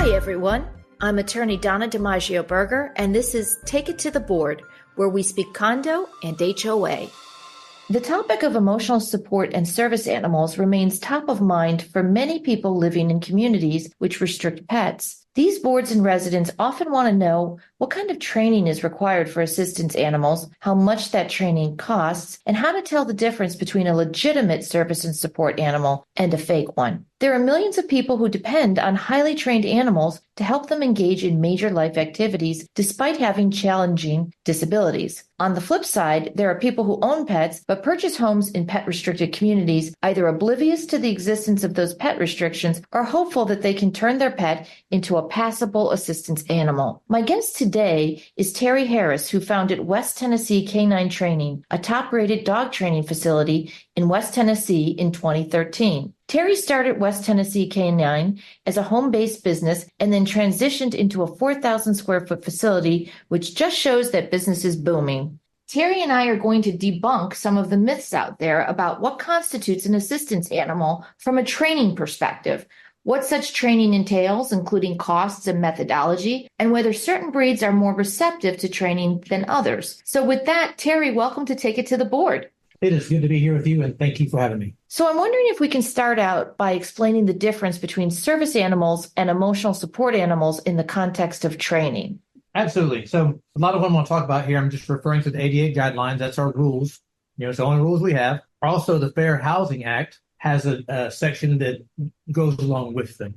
Hi, everyone. I'm attorney Donna DiMaggio Berger, and this is Take It to the Board, where we speak condo and HOA. The topic of emotional support and service animals remains top of mind for many people living in communities which restrict pets. These boards and residents often want to know what kind of training is required for assistance animals, how much that training costs, and how to tell the difference between a legitimate service and support animal and a fake one. There are millions of people who depend on highly trained animals to help them engage in major life activities despite having challenging disabilities. On the flip side, there are people who own pets but purchase homes in pet-restricted communities, either oblivious to the existence of those pet restrictions or hopeful that they can turn their pet into a passable assistance animal. My guest today is Terry Harris, who founded West Tennessee Canine Training, a top-rated dog training facility in West Tennessee in 2013. Terry started West Tennessee Canine as a home-based business and then transitioned into a 4,000 square foot facility, which just shows that business is booming. Terry and I are going to debunk some of the myths out there about what constitutes an assistance animal from a training perspective, what such training entails, including costs and methodology, and whether certain breeds are more receptive to training than others. So with that, Terry, welcome to Take It to the Board. It is good to be here with you, and thank you for having me. So I'm wondering if we can start out by explaining the difference between service animals and emotional support animals in the context of training. Absolutely. So a lot of what I want to talk about here, I'm just referring to the ADA guidelines. That's our rules. It's the only rules we have. Also, the Fair Housing Act has a section that goes along with them.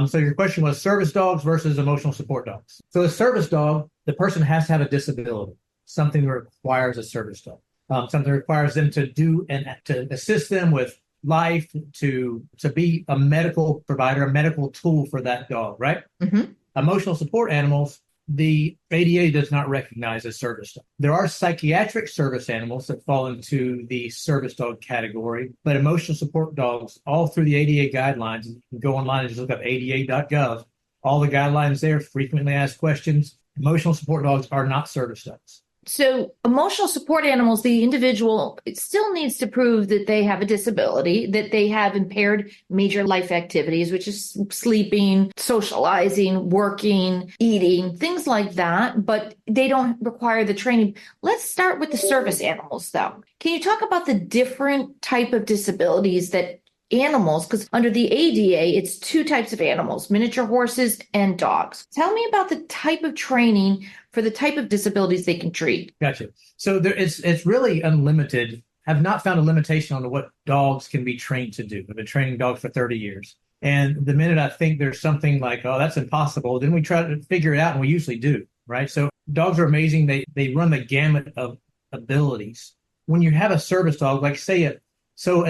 So your question was service dogs versus emotional support dogs. So a service dog, the person has to have a disability, something that requires a service dog. Something that requires them to do and to assist them with life, to be a medical provider, a medical tool for that dog, right? Mm-hmm. Emotional support animals, the ADA does not recognize as service dog. There are psychiatric service animals that fall into the service dog category, but emotional support dogs, all through the ADA guidelines, you can go online and just look up ada.gov, all the guidelines there, frequently asked questions. Emotional support dogs are not service dogs. So emotional support animals, the individual still needs to prove that they have a disability, that they have impaired major life activities, which is sleeping, socializing, working, eating, things like that, but they don't require the training. Let's start with the service animals, though. Can you talk about the different type of disabilities that animals, because under the ADA, it's two types of animals, miniature horses and dogs. Tell me about the type of training for the type of disabilities they can treat. Gotcha. So it's really unlimited. I've not found a limitation on what dogs can be trained to do. I've been training dogs for 30 years. And the minute I think there's something like, oh, that's impossible, then we try to figure it out, and we usually do, right? So dogs are amazing. They run the gamut of abilities. When you have a service dog, like say a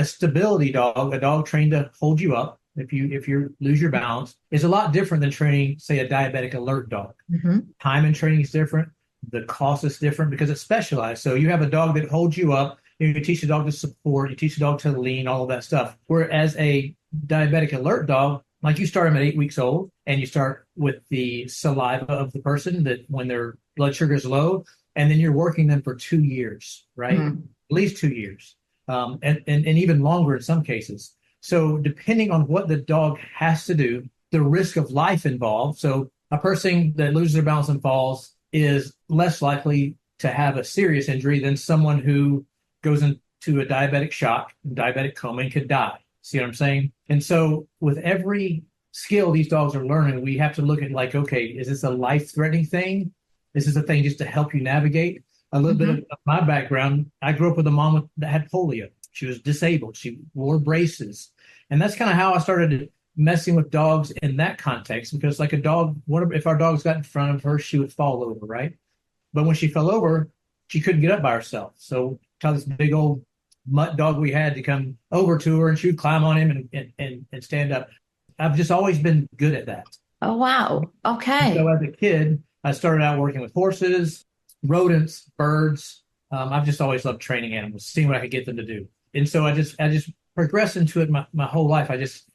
stability dog, a dog trained to hold you up if you lose your balance, is a lot different than training, say, a diabetic alert dog. Mm-hmm. Time and training is different. The cost is different because it's specialized. So you have a dog that holds you up. You teach the dog to support. You teach the dog to lean, all of that stuff. Whereas a diabetic alert dog, like you start them at 8 weeks old, and you start with the saliva of the person that when their blood sugar is low, and then you're working them for 2 years, right? Mm-hmm. At least 2 years. And even longer in some cases. So depending on what the dog has to do, the risk of life involved. So a person that loses their balance and falls is less likely to have a serious injury than someone who goes into a diabetic shock, diabetic coma, and could die. See what I'm saying? And so with every skill these dogs are learning, we have to look at like, okay, is this a life-threatening thing? Is this a thing just to help you navigate? A little bit of my background, I grew up with a mom that had polio. She was disabled. She wore braces. And that's kind of how I started messing with dogs in that context, because like a dog, if our dogs got in front of her, she would fall over, right? But when she fell over, she couldn't get up by herself. So tell this big old mutt dog we had to come over to her, and she would climb on him and stand up. I've just always been good at that. Oh, wow. Okay. So as a kid, I started out working with horses, rodents, birds. I've just always loved training animals, seeing what I could get them to do. And so I just progressed into it my whole life.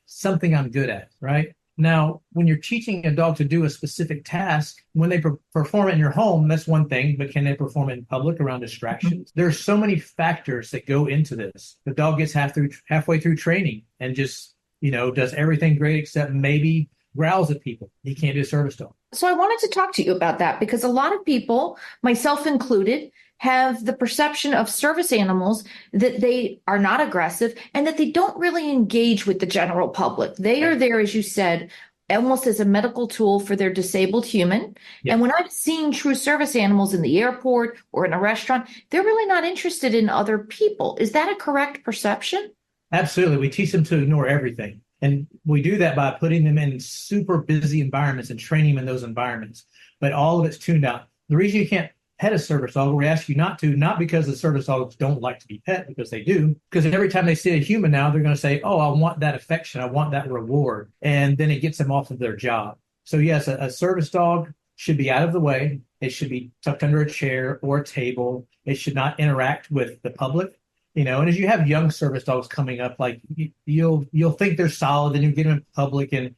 Something I'm good at, right? Now, when you're teaching a dog to do a specific task, when they perform it in your home, that's one thing, but can they perform it in public around distractions? Mm-hmm. There's so many factors that go into this. The dog gets halfway through training and just, does everything great except maybe growls at people, he can't be a service dog. So I wanted to talk to you about that because a lot of people, myself included, have the perception of service animals that they are not aggressive and that they don't really engage with the general public. They are there, as you said, almost as a medical tool for their disabled human. Yeah. And when I've seen true service animals in the airport or in a restaurant, they're really not interested in other people. Is that a correct perception? Absolutely. We teach them to ignore everything. And we do that by putting them in super busy environments and training them in those environments. But all of it's tuned out. The reason you can't pet a service dog, or we ask you not to, not because the service dogs don't like to be pet, because they do, because every time they see a human now, they're going to say, oh, I want that affection. I want that reward. And then it gets them off of their job. So yes, a service dog should be out of the way. It should be tucked under a chair or a table. It should not interact with the public. And as you have young service dogs coming up, like you'll think they're solid, and you get them in public. And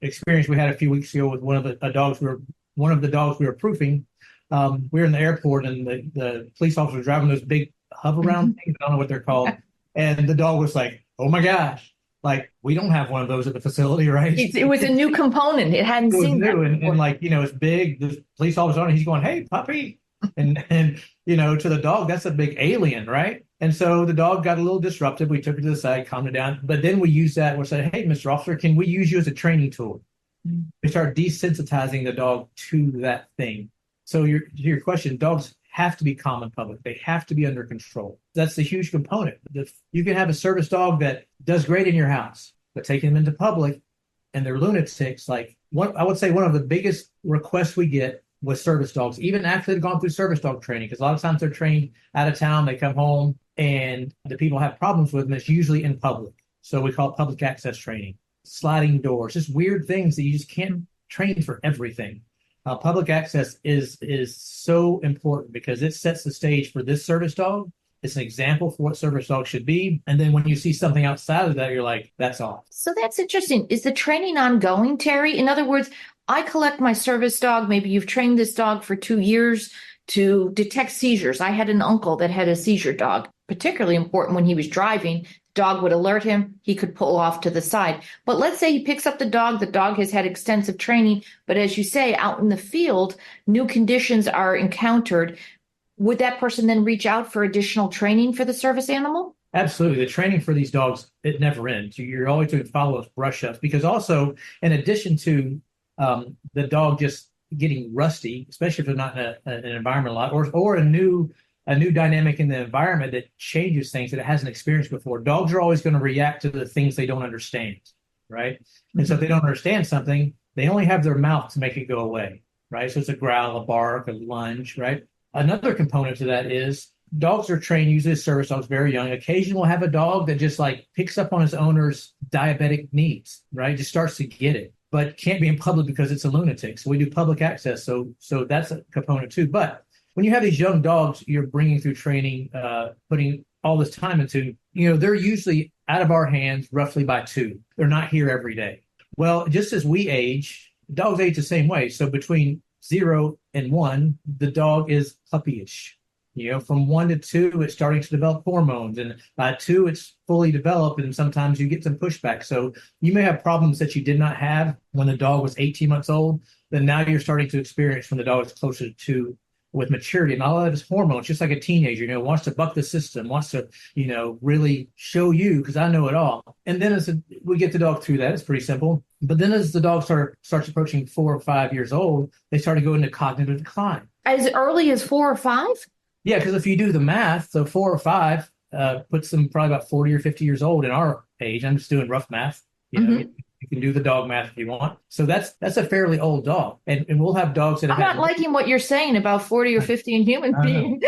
experience we had a few weeks ago with one of the dogs we were proofing. We were in the airport, and the police officer was driving those big hover around things. I don't know what they're called. And the dog was like, "Oh my gosh. Like, we don't have one of those at the facility, right?" It was a new component. It hadn't seen that. And it's big. The police officer on it, he's going, "Hey, puppy." And to the dog, that's a big alien, right? And so the dog got a little disruptive. We took it to the side, calmed it down. But then we used that. We said, "Hey, Mr. Officer, can we use you as a training tool?" We start desensitizing the dog to that thing. So to your question, dogs have to be calm in public. They have to be under control. That's the huge component. You can have a service dog that does great in your house, but taking them into public and they're lunatics. I would say one of the biggest requests we get with service dogs, even after they've gone through service dog training, because a lot of times they're trained out of town, they come home, and the people have problems with them. It's usually in public. So we call it public access training, sliding doors, just weird things that you just can't train for everything. Public access is so important because it sets the stage for this service dog. It's an example for what service dog should be. And then when you see something outside of that, you're like, that's off. So that's interesting. Is the training ongoing, Terry? In other words, I collect my service dog. Maybe you've trained this dog for 2 years to detect seizures. I had an uncle that had a seizure dog, particularly important when he was driving. Dog would alert him, he could pull off to the side. But let's say he picks up the dog has had extensive training, but as you say, out in the field, new conditions are encountered. Would that person then reach out for additional training for the service animal? Absolutely. The training for these dogs, it never ends. You're always doing follow-ups, brush-ups, because also, in addition to the dog just getting rusty, especially if they're not in an environment a lot, or a new dynamic in the environment that changes things that it hasn't experienced before. Dogs are always going to react to the things they don't understand, right? And so if they don't understand something, they only have their mouth to make it go away, right? So it's a growl, a bark, a lunge, right? Another component to that is dogs are trained, usually service dogs, very young. Occasionally we'll have a dog that just picks up on his owner's diabetic needs, right? Just starts to get it, but can't be in public because it's a lunatic. So we do public access. So that's a component too. But when you have these young dogs you're bringing through training, putting all this time into, they're usually out of our hands roughly by 2. They're not here every day. Well, just as we age, dogs age the same way. So between 0 and 1, the dog is puppyish. From 1 to 2, it's starting to develop hormones. And by 2, it's fully developed. And sometimes you get some pushback. So you may have problems that you did not have when the dog was 18 months old. Then now you're starting to experience when the dog is closer to with maturity. And all of that is hormones, just like a teenager, wants to buck the system, wants to, really show you, because I know it all. And then as we get the dog through that, it's pretty simple. But then as the dog starts approaching 4 or 5 years old, they start to go into cognitive decline. As early as 4 or 5? Yeah, because if you do the math, so 4 or 5 puts them probably about 40 or 50 years old in our age. I'm just doing rough math. You can do the dog math if you want. So that's a fairly old dog. And we'll have dogs that have I'm not liking what you're saying about 40 or 50 in human being.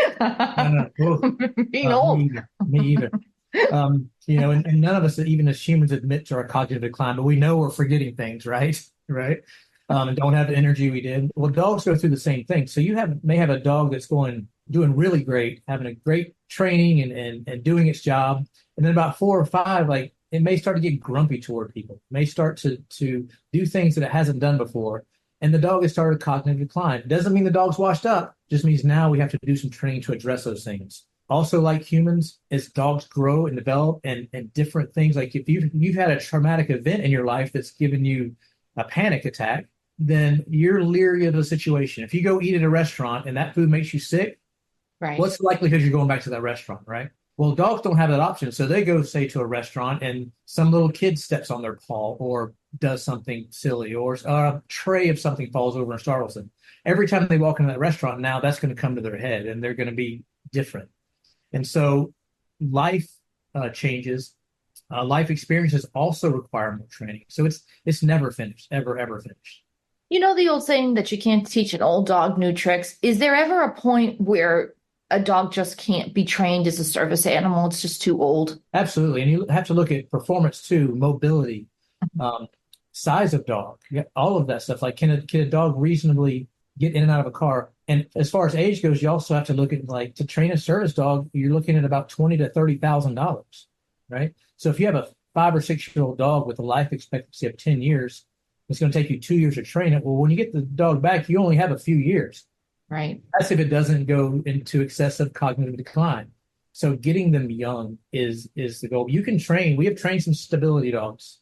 Being old. Me either. And none of us, even as humans, admit to our cognitive decline, but we know we're forgetting things, right? Right. And don't have the energy we did. Well, dogs go through the same thing. So you may have a dog that's doing really great, having a great training and doing its job. And then about 4 or 5, it may start to get grumpy toward people. It may start to do things that it hasn't done before. And the dog has started cognitive decline. It doesn't mean the dog's washed up. It just means now we have to do some training to address those things. Also, like humans, as dogs grow and develop and different things, like if you've had a traumatic event in your life that's given you a panic attack, then you're leery of the situation. If you go eat at a restaurant and that food makes you sick, Right. what's the likelihood you're going back to that restaurant, right? Well, dogs don't have that option. So they go, say, to a restaurant and some little kid steps on their paw or does something silly, or a tray of something falls over and startles them. Every time they walk into that restaurant, now that's going to come to their head and they're going to be different. And so life changes. Life experiences also require more training. So it's never finished, ever finished. You know the old saying that you can't teach an old dog new tricks. Is there ever a point where a dog just can't be trained as a service animal? It's just too old. Absolutely. And you have to look at performance too, mobility, size of dog, all of that stuff. Like, can a dog reasonably get in and out of a car? And as far as age goes, you also have to look at, like, to train a service dog, you're looking at about $20,000 to $30,000, right? So if you have a 5 or 6 year old dog with a life expectancy of 10 years, it's going to take you 2 years to train it. Well, when you get the dog back, you only have a few years. Right. That's if it doesn't go into excessive cognitive decline. So getting them young is the goal. You can train. We have trained some stability dogs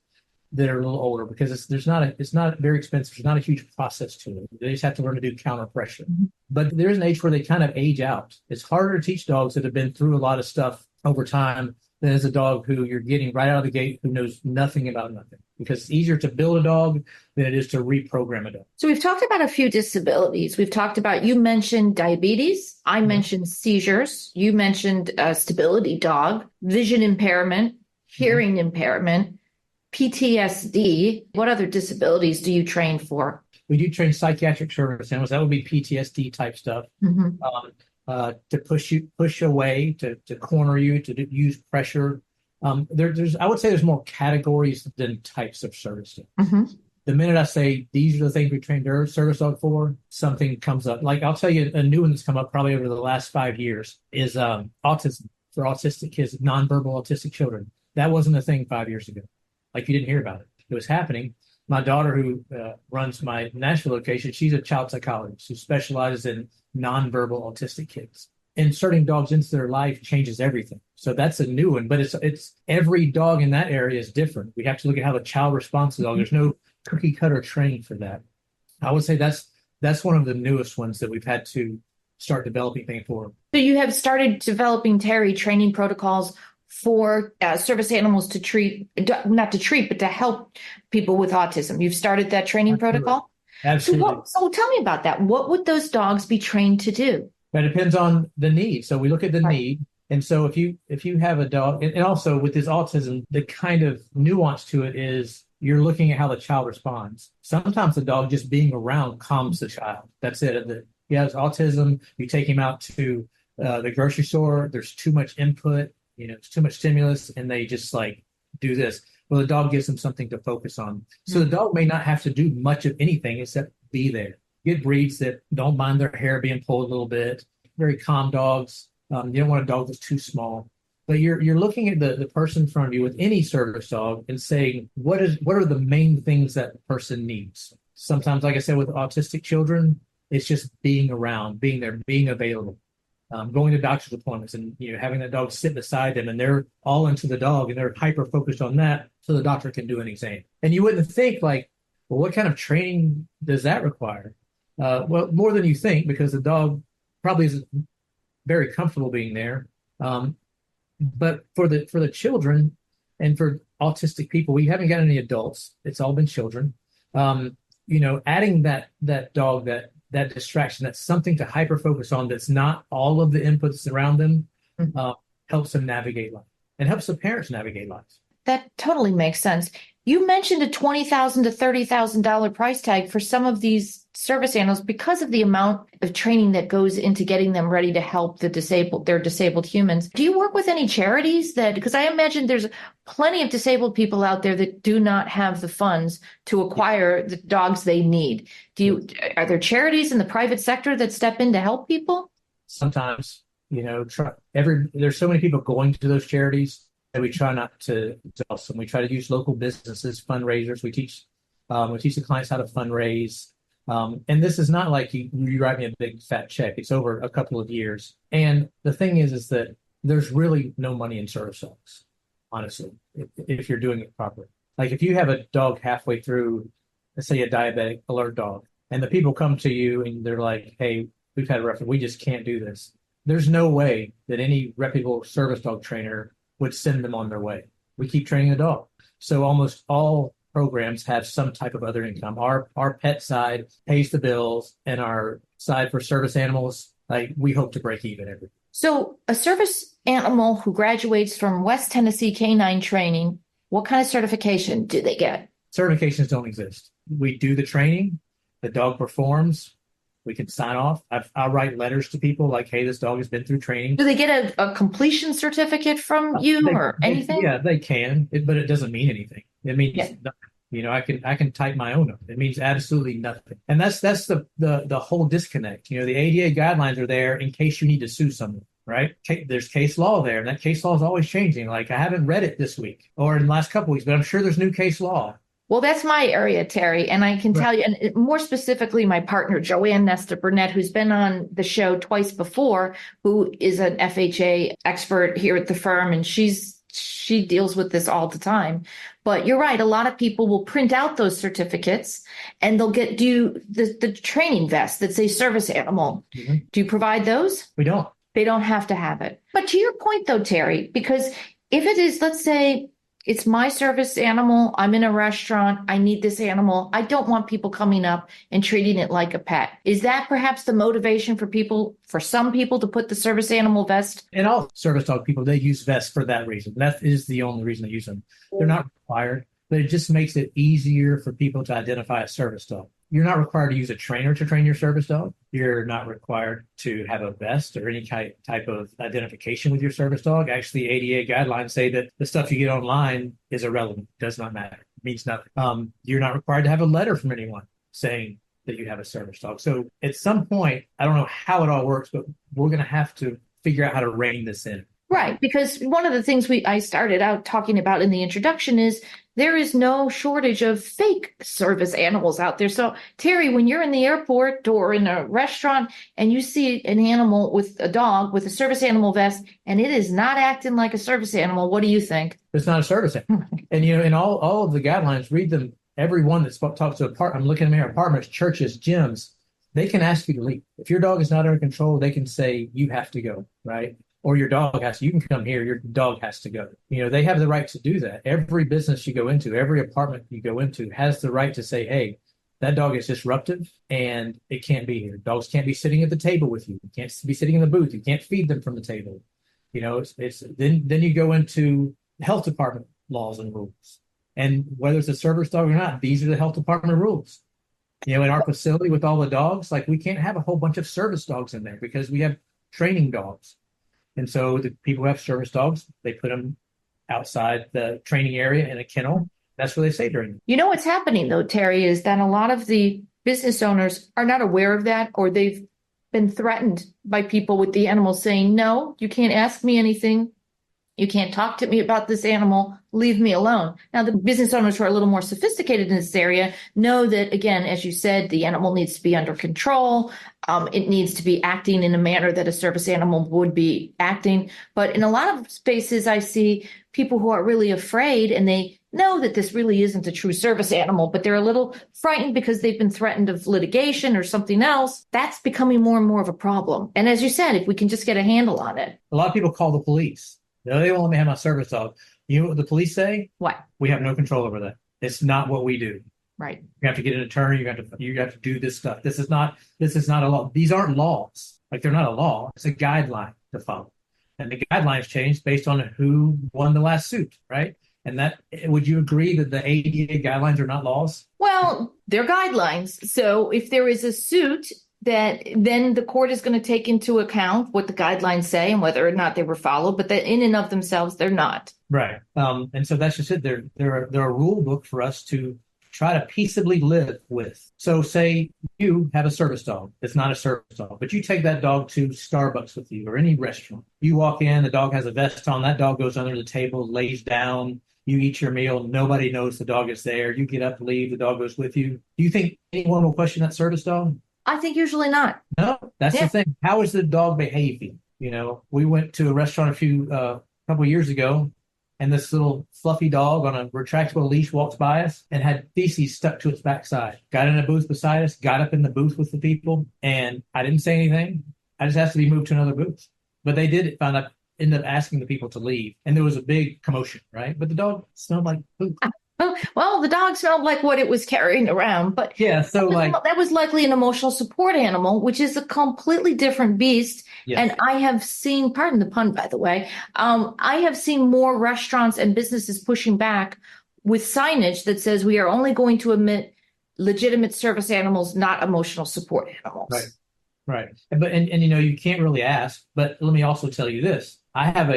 that are a little older because it's not very expensive. There's not a huge process to it. They just have to learn to do counter pressure. Mm-hmm. But there's an age where they kind of age out. It's harder to teach dogs that have been through a lot of stuff over time than as a dog who you're getting right out of the gate who knows nothing about nothing. Because it's easier to build a dog than it is to reprogram a dog. So we've talked about a few disabilities. We've talked about, you mentioned diabetes. I mentioned seizures. You mentioned a stability dog, vision impairment, hearing impairment, PTSD. What other disabilities do you train for? We do train psychiatric service animals. That would be PTSD type stuff. To push away, to corner you, to use pressure. There's I would say there's more categories than types of service dogs. Mm-hmm. The minute I say these are the things we trained our service dog for, something comes up. Like, I'll tell you a new one that's come up probably over the last 5 years is autism for autistic kids, nonverbal autistic children. That wasn't a thing 5 years ago. Like, you didn't hear about it. It was happening. My daughter, who runs my Nashville location, she's a child psychologist who specializes in nonverbal autistic kids. Inserting dogs into their life changes everything. So that's a new one, but it's every dog in that area is different. We have to look at how the child responds to the dog. There's no cookie cutter training for that. I would say that's one of the newest ones that we've had to start developing things for. So you have started developing, Terry, training protocols for service animals to treat, not to treat, but to help people with autism. You've started that training protocol? Absolutely. So tell me about that. What would those dogs be trained to do? That depends on the need. So we look at the need. And so if you have a dog, and also with this autism, the kind of nuance to it is you're looking at how the child responds. Sometimes the dog just being around calms the child. That's it. He has autism. You take him out to the grocery store. There's too much input. It's too much stimulus, and they just like do this. Well, the dog gives them something to focus on. So the dog may not have to do much of anything except be there. Get breeds that don't mind their hair being pulled a little bit. Very calm dogs. You don't want a dog that's too small. But you're looking at the person in front of you with any service dog and saying, what are the main things that the person needs? Sometimes, like I said, with autistic children, it's just being around, being there, being available, going to doctor's appointments, and having that dog sit beside them, and they're all into the dog and they're hyper focused on that, so the doctor can do an exam. And you wouldn't think, like, well, what kind of training does that require? Well, more than you think, because the dog probably isn't very comfortable being there. But for the children and for autistic people, we haven't got any adults. It's all been children. Adding that dog, that distraction, that's something to hyper focus on, that's not all of the inputs around them, helps them navigate life and helps the parents navigate life. That totally makes sense. You mentioned a $20,000 to $30,000 price tag for some of these service animals because of the amount of training that goes into getting them ready to help their disabled humans. Do you work with any charities because I imagine there's plenty of disabled people out there that do not have the funds to acquire the dogs they need. Are there charities in the private sector that step in to help people? Sometimes, there's so many people going to those charities that we try not to help them. We try to use local businesses, fundraisers. We teach the clients how to fundraise. And this is not like you write me a big fat check. It's over a couple of years. And the thing is that there's really no money in service dogs, honestly, if you're doing it properly. Like, if you have a dog halfway through let's say a diabetic alert dog, and the people come to you and they're like, hey, we've had a reference, we just can't do this. There's no way that any reputable service dog trainer would send them on their way. We keep training the dog. So almost all programs have some type of other income. Our pet side pays the bills, and our side for service animals, like we hope to break even every. So a service animal who graduates from West Tennessee Canine Training, what kind of certification do they get? Certifications don't exist. We do the training, the dog performs, we can sign off. I'll write letters to people like, hey, this dog has been through training. Do they get a completion certificate from you or anything? Yeah, they can, but it doesn't mean anything. It means nothing. I can type my own up. It means absolutely nothing. And that's the whole disconnect. The ADA guidelines are there in case you need to sue someone, right? There's case law there, and that case law is always changing. Like I haven't read it this week or in the last couple of weeks, but I'm sure there's new case law. Well, that's my area, Terry. And I can tell you, and more specifically, my partner, Joanne Nesta Burnett, who's been on the show twice before, who is an FHA expert here at the firm, and she deals with this all the time. But you're right. A lot of people will print out those certificates and they'll do the training vest that say service animal. Mm-hmm. Do you provide those? We don't. They don't have to have it. But to your point, though, Terry, because if it is, let's say, it's my service animal, I'm in a restaurant, I need this animal, I don't want people coming up and treating it like a pet. Is that perhaps the motivation for some people to put the service animal vest? And all service dog people, they use vests for that reason. That is the only reason they use them. They're not required, but it just makes it easier for people to identify a service dog. You're not required to use a trainer to train your service dog. You're not required to have a vest or any type of identification with your service dog. Actually, ADA guidelines say that the stuff you get online is irrelevant, does not matter, means nothing. You're not required to have a letter from anyone saying that you have a service dog. So at some point, I don't know how it all works, but we're going to have to figure out how to rein this in. Right, because one of the things I started out talking about in the introduction is there is no shortage of fake service animals out there. So, Terry, when you're in the airport or in a restaurant and you see an animal with a dog with a service animal vest and it is not acting like a service animal, what do you think? It's not a service animal. And, in all of the guidelines, read them, everyone that talks to I'm looking at here, apartments, churches, gyms, they can ask you to leave. If your dog is not under control, they can say you have to go, right? Or your dog you can come here, your dog has to go. They have the right to do that. Every business you go into, every apartment you go into has the right to say, hey, that dog is disruptive and it can't be here. Dogs can't be sitting at the table with you. You can't be sitting in the booth. You can't feed them from the table. Then you go into health department laws and rules. And whether it's a service dog or not, these are the health department rules. In our facility with all the dogs, like we can't have a whole bunch of service dogs in there because we have training dogs. And so the people who have service dogs, they put them outside the training area in a kennel. That's what they say during. What's happening, though, Terry, is that a lot of the business owners are not aware of that, or they've been threatened by people with the animals saying, no, you can't ask me anything. You can't talk to me about this animal. Leave me alone. Now, the business owners who are a little more sophisticated in this area know that, again, as you said, the animal needs to be under control. It needs to be acting in a manner that a service animal would be acting. But in a lot of spaces, I see people who are really afraid, and they know that this really isn't a true service animal, but they're a little frightened because they've been threatened of litigation or something else. That's becoming more and more of a problem. And as you said, if we can just get a handle on it. A lot of people call the police. No, they won't let me have my service dog. You know what the police say? What? We have no control over that. It's not what we do. Right. You have to get an attorney. You have to do this stuff. This is not a law. These aren't laws. Like they're not a law. It's a guideline to follow. And the guidelines change based on who won the last suit, right? And would you agree that the ADA guidelines are not laws? Well, they're guidelines. So if there is a suit, that then the court is going to take into account what the guidelines say and whether or not they were followed, but that in and of themselves, they're not. Right. And so that's just it. They're a rule book for us to try to peaceably live with. So say you have a service dog. It's not a service dog, but you take that dog to Starbucks with you or any restaurant. You walk in, the dog has a vest on. That dog goes under the table, lays down. You eat your meal. Nobody knows the dog is there. You get up, leave. The dog goes with you. Do you think anyone will question that service dog? I think usually not. No, that's the thing. How is the dog behaving? We went to a restaurant a couple of years ago, and this little fluffy dog on a retractable leash walks by us and had feces stuck to its backside. Got in a booth beside us, got up in the booth with the people, and I didn't say anything. I just asked to be moved to another booth. But they did ended up asking the people to leave, and there was a big commotion, right? But the dog smelled like poop. Well, the dog smelled like what it was carrying around, but Yeah, so that was likely an emotional support animal, which is a completely different beast. yes. And I have seen, pardon the pun, by the way, I have seen more restaurants and businesses pushing back with signage that says we are only going to admit legitimate service animals, not emotional support animals. Right. And you can't really ask, but let me also tell you this. I have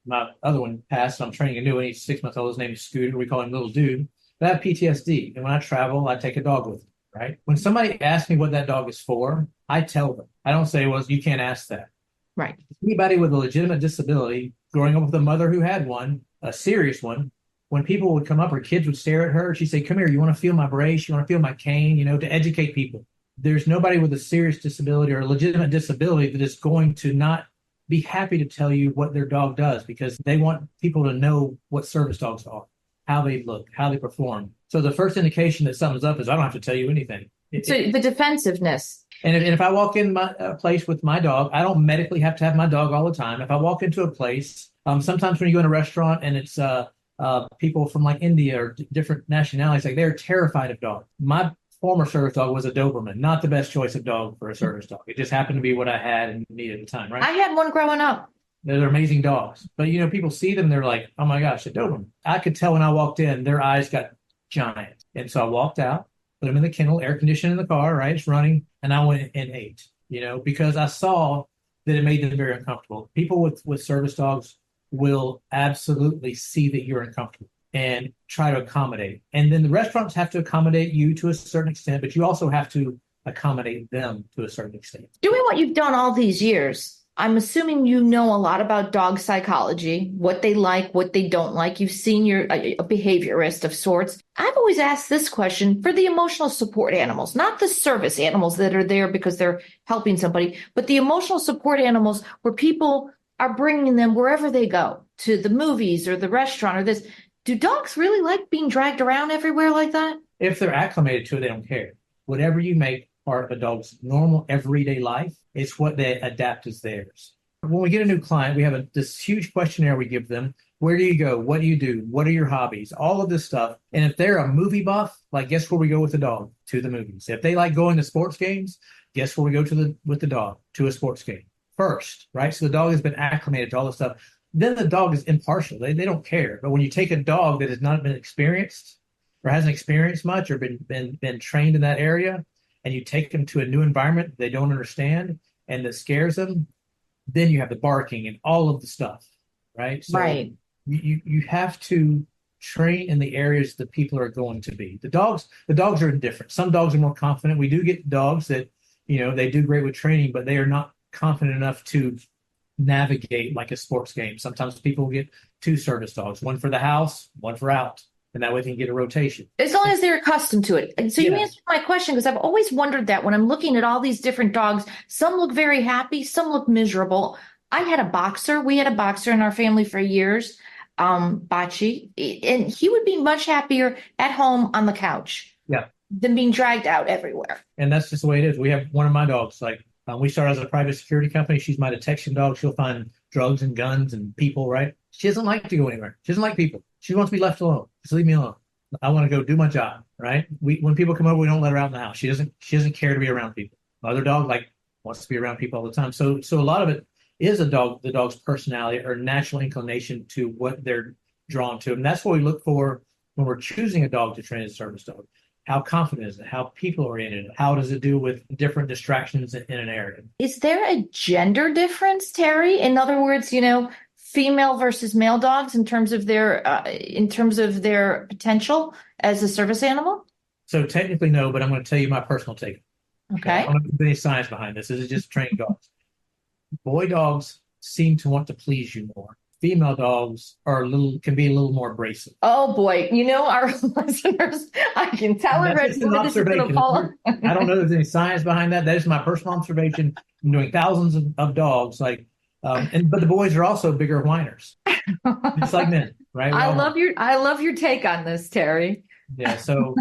my other one passed, so I'm training a new one. He's 6 months old. His name is Scooter. We call him Little Dude. But I have PTSD. And when I travel, I take a dog with me, right? When somebody asks me what that dog is for, I tell them. I don't say, well, you can't ask that. Right. Anybody with a legitimate disability, growing up with a mother who had one, a serious one, when people would come up or kids would stare at her, she'd say, come here, you want to feel my brace? You want to feel my cane? To educate people. There's nobody with a serious disability or a legitimate disability that is going to not be happy to tell you what their dog does, because they want people to know what service dogs are, how they look, how they perform. So the first indication that something's up is I don't have to tell you anything. So the defensiveness. And if I walk in my place with my dog, I don't medically have to have my dog all the time. If I walk into a place, sometimes when you go in a restaurant and it's people from like India or different nationalities, like they're terrified of dogs. My former service dog was a Doberman, not the best choice of dog for a service dog. It just happened to be what I had and needed at the time, right? I had one growing up. They're amazing dogs. But, people see them, they're like, oh my gosh, a Doberman. I could tell when I walked in, their eyes got giant. And so I walked out, put them in the kennel, air conditioned in the car, right? It's running. And I went and ate, because I saw that it made them very uncomfortable. People with service dogs will absolutely see that you're uncomfortable and try to accommodate. And then the restaurants have to accommodate you to a certain extent, but you also have to accommodate them to a certain extent. Doing what you've done all these years, I'm assuming you know a lot about dog psychology, what they like, what they don't like. You've seen a behaviorist of sorts. I've always asked this question for the emotional support animals, not the service animals that are there because they're helping somebody, but the emotional support animals where people are bringing them wherever they go, to the movies or the restaurant or this. Do dogs really like being dragged around everywhere like that? If they're acclimated to it, they don't care. Whatever you make part of a dog's normal everyday life, it's what they adapt as theirs. When we get a new client, we have this huge questionnaire we give them. Where do you go? What do you do? What are your hobbies? All of this stuff. And if they're a movie buff, like, guess where we go with the dog? To the movies. If they like going to sports games, guess where we go with the dog? To a sports game first, right? So the dog has been acclimated to all this stuff. Then the dog is impartial. They don't care. But when you take a dog that has not been experienced or hasn't experienced much or been trained in that area, and you take them to a new environment they don't understand and that scares them, then you have the barking and all of the stuff, right? So right. You have to train in the areas that people are going to be. The dogs are indifferent. Some dogs are more confident. We do get dogs that, they do great with training, but they are not confident enough to navigate like a sports game. Sometimes people get two service dogs, one for the house, one for out, and that way they can get a rotation. As long as they're accustomed to it. And so you answered my question, because I've always wondered that when I'm looking at all these different dogs, some look very happy, some look miserable. I had a boxer. We had a boxer in our family for years, Bachi, and he would be much happier at home on the couch than being dragged out everywhere. And that's just the way it is. We have one of my dogs, we started as a private security company. She's my detection dog. She'll find drugs and guns and people, right? She doesn't like to go anywhere. She doesn't like people. She wants to be left alone. Just leave me alone. I want to go do my job, right? When people come over, we don't let her out in the house. She doesn't care to be around people. My other dog wants to be around people all the time. So a lot of it is the dog's personality or natural inclination to what they're drawn to. And that's what we look for when we're choosing a dog to train as a service dog. How confident is it? How people-oriented? How does it do with different distractions in an area? Is there a gender difference, Terry? In other words, female versus male dogs in terms of their potential as a service animal? So technically no, but I'm going to tell you my personal take. Okay. I don't know if there's any science behind this. This is just training dogs. Boy dogs seem to want to please you more. Female dogs can be a little more abrasive. Oh boy, our listeners, I can tell already. I don't know if there's any science behind that. That is my personal observation. I'm doing thousands of dogs, but the boys are also bigger whiners, just like men. right? I love your take on this, Terry. Yeah. So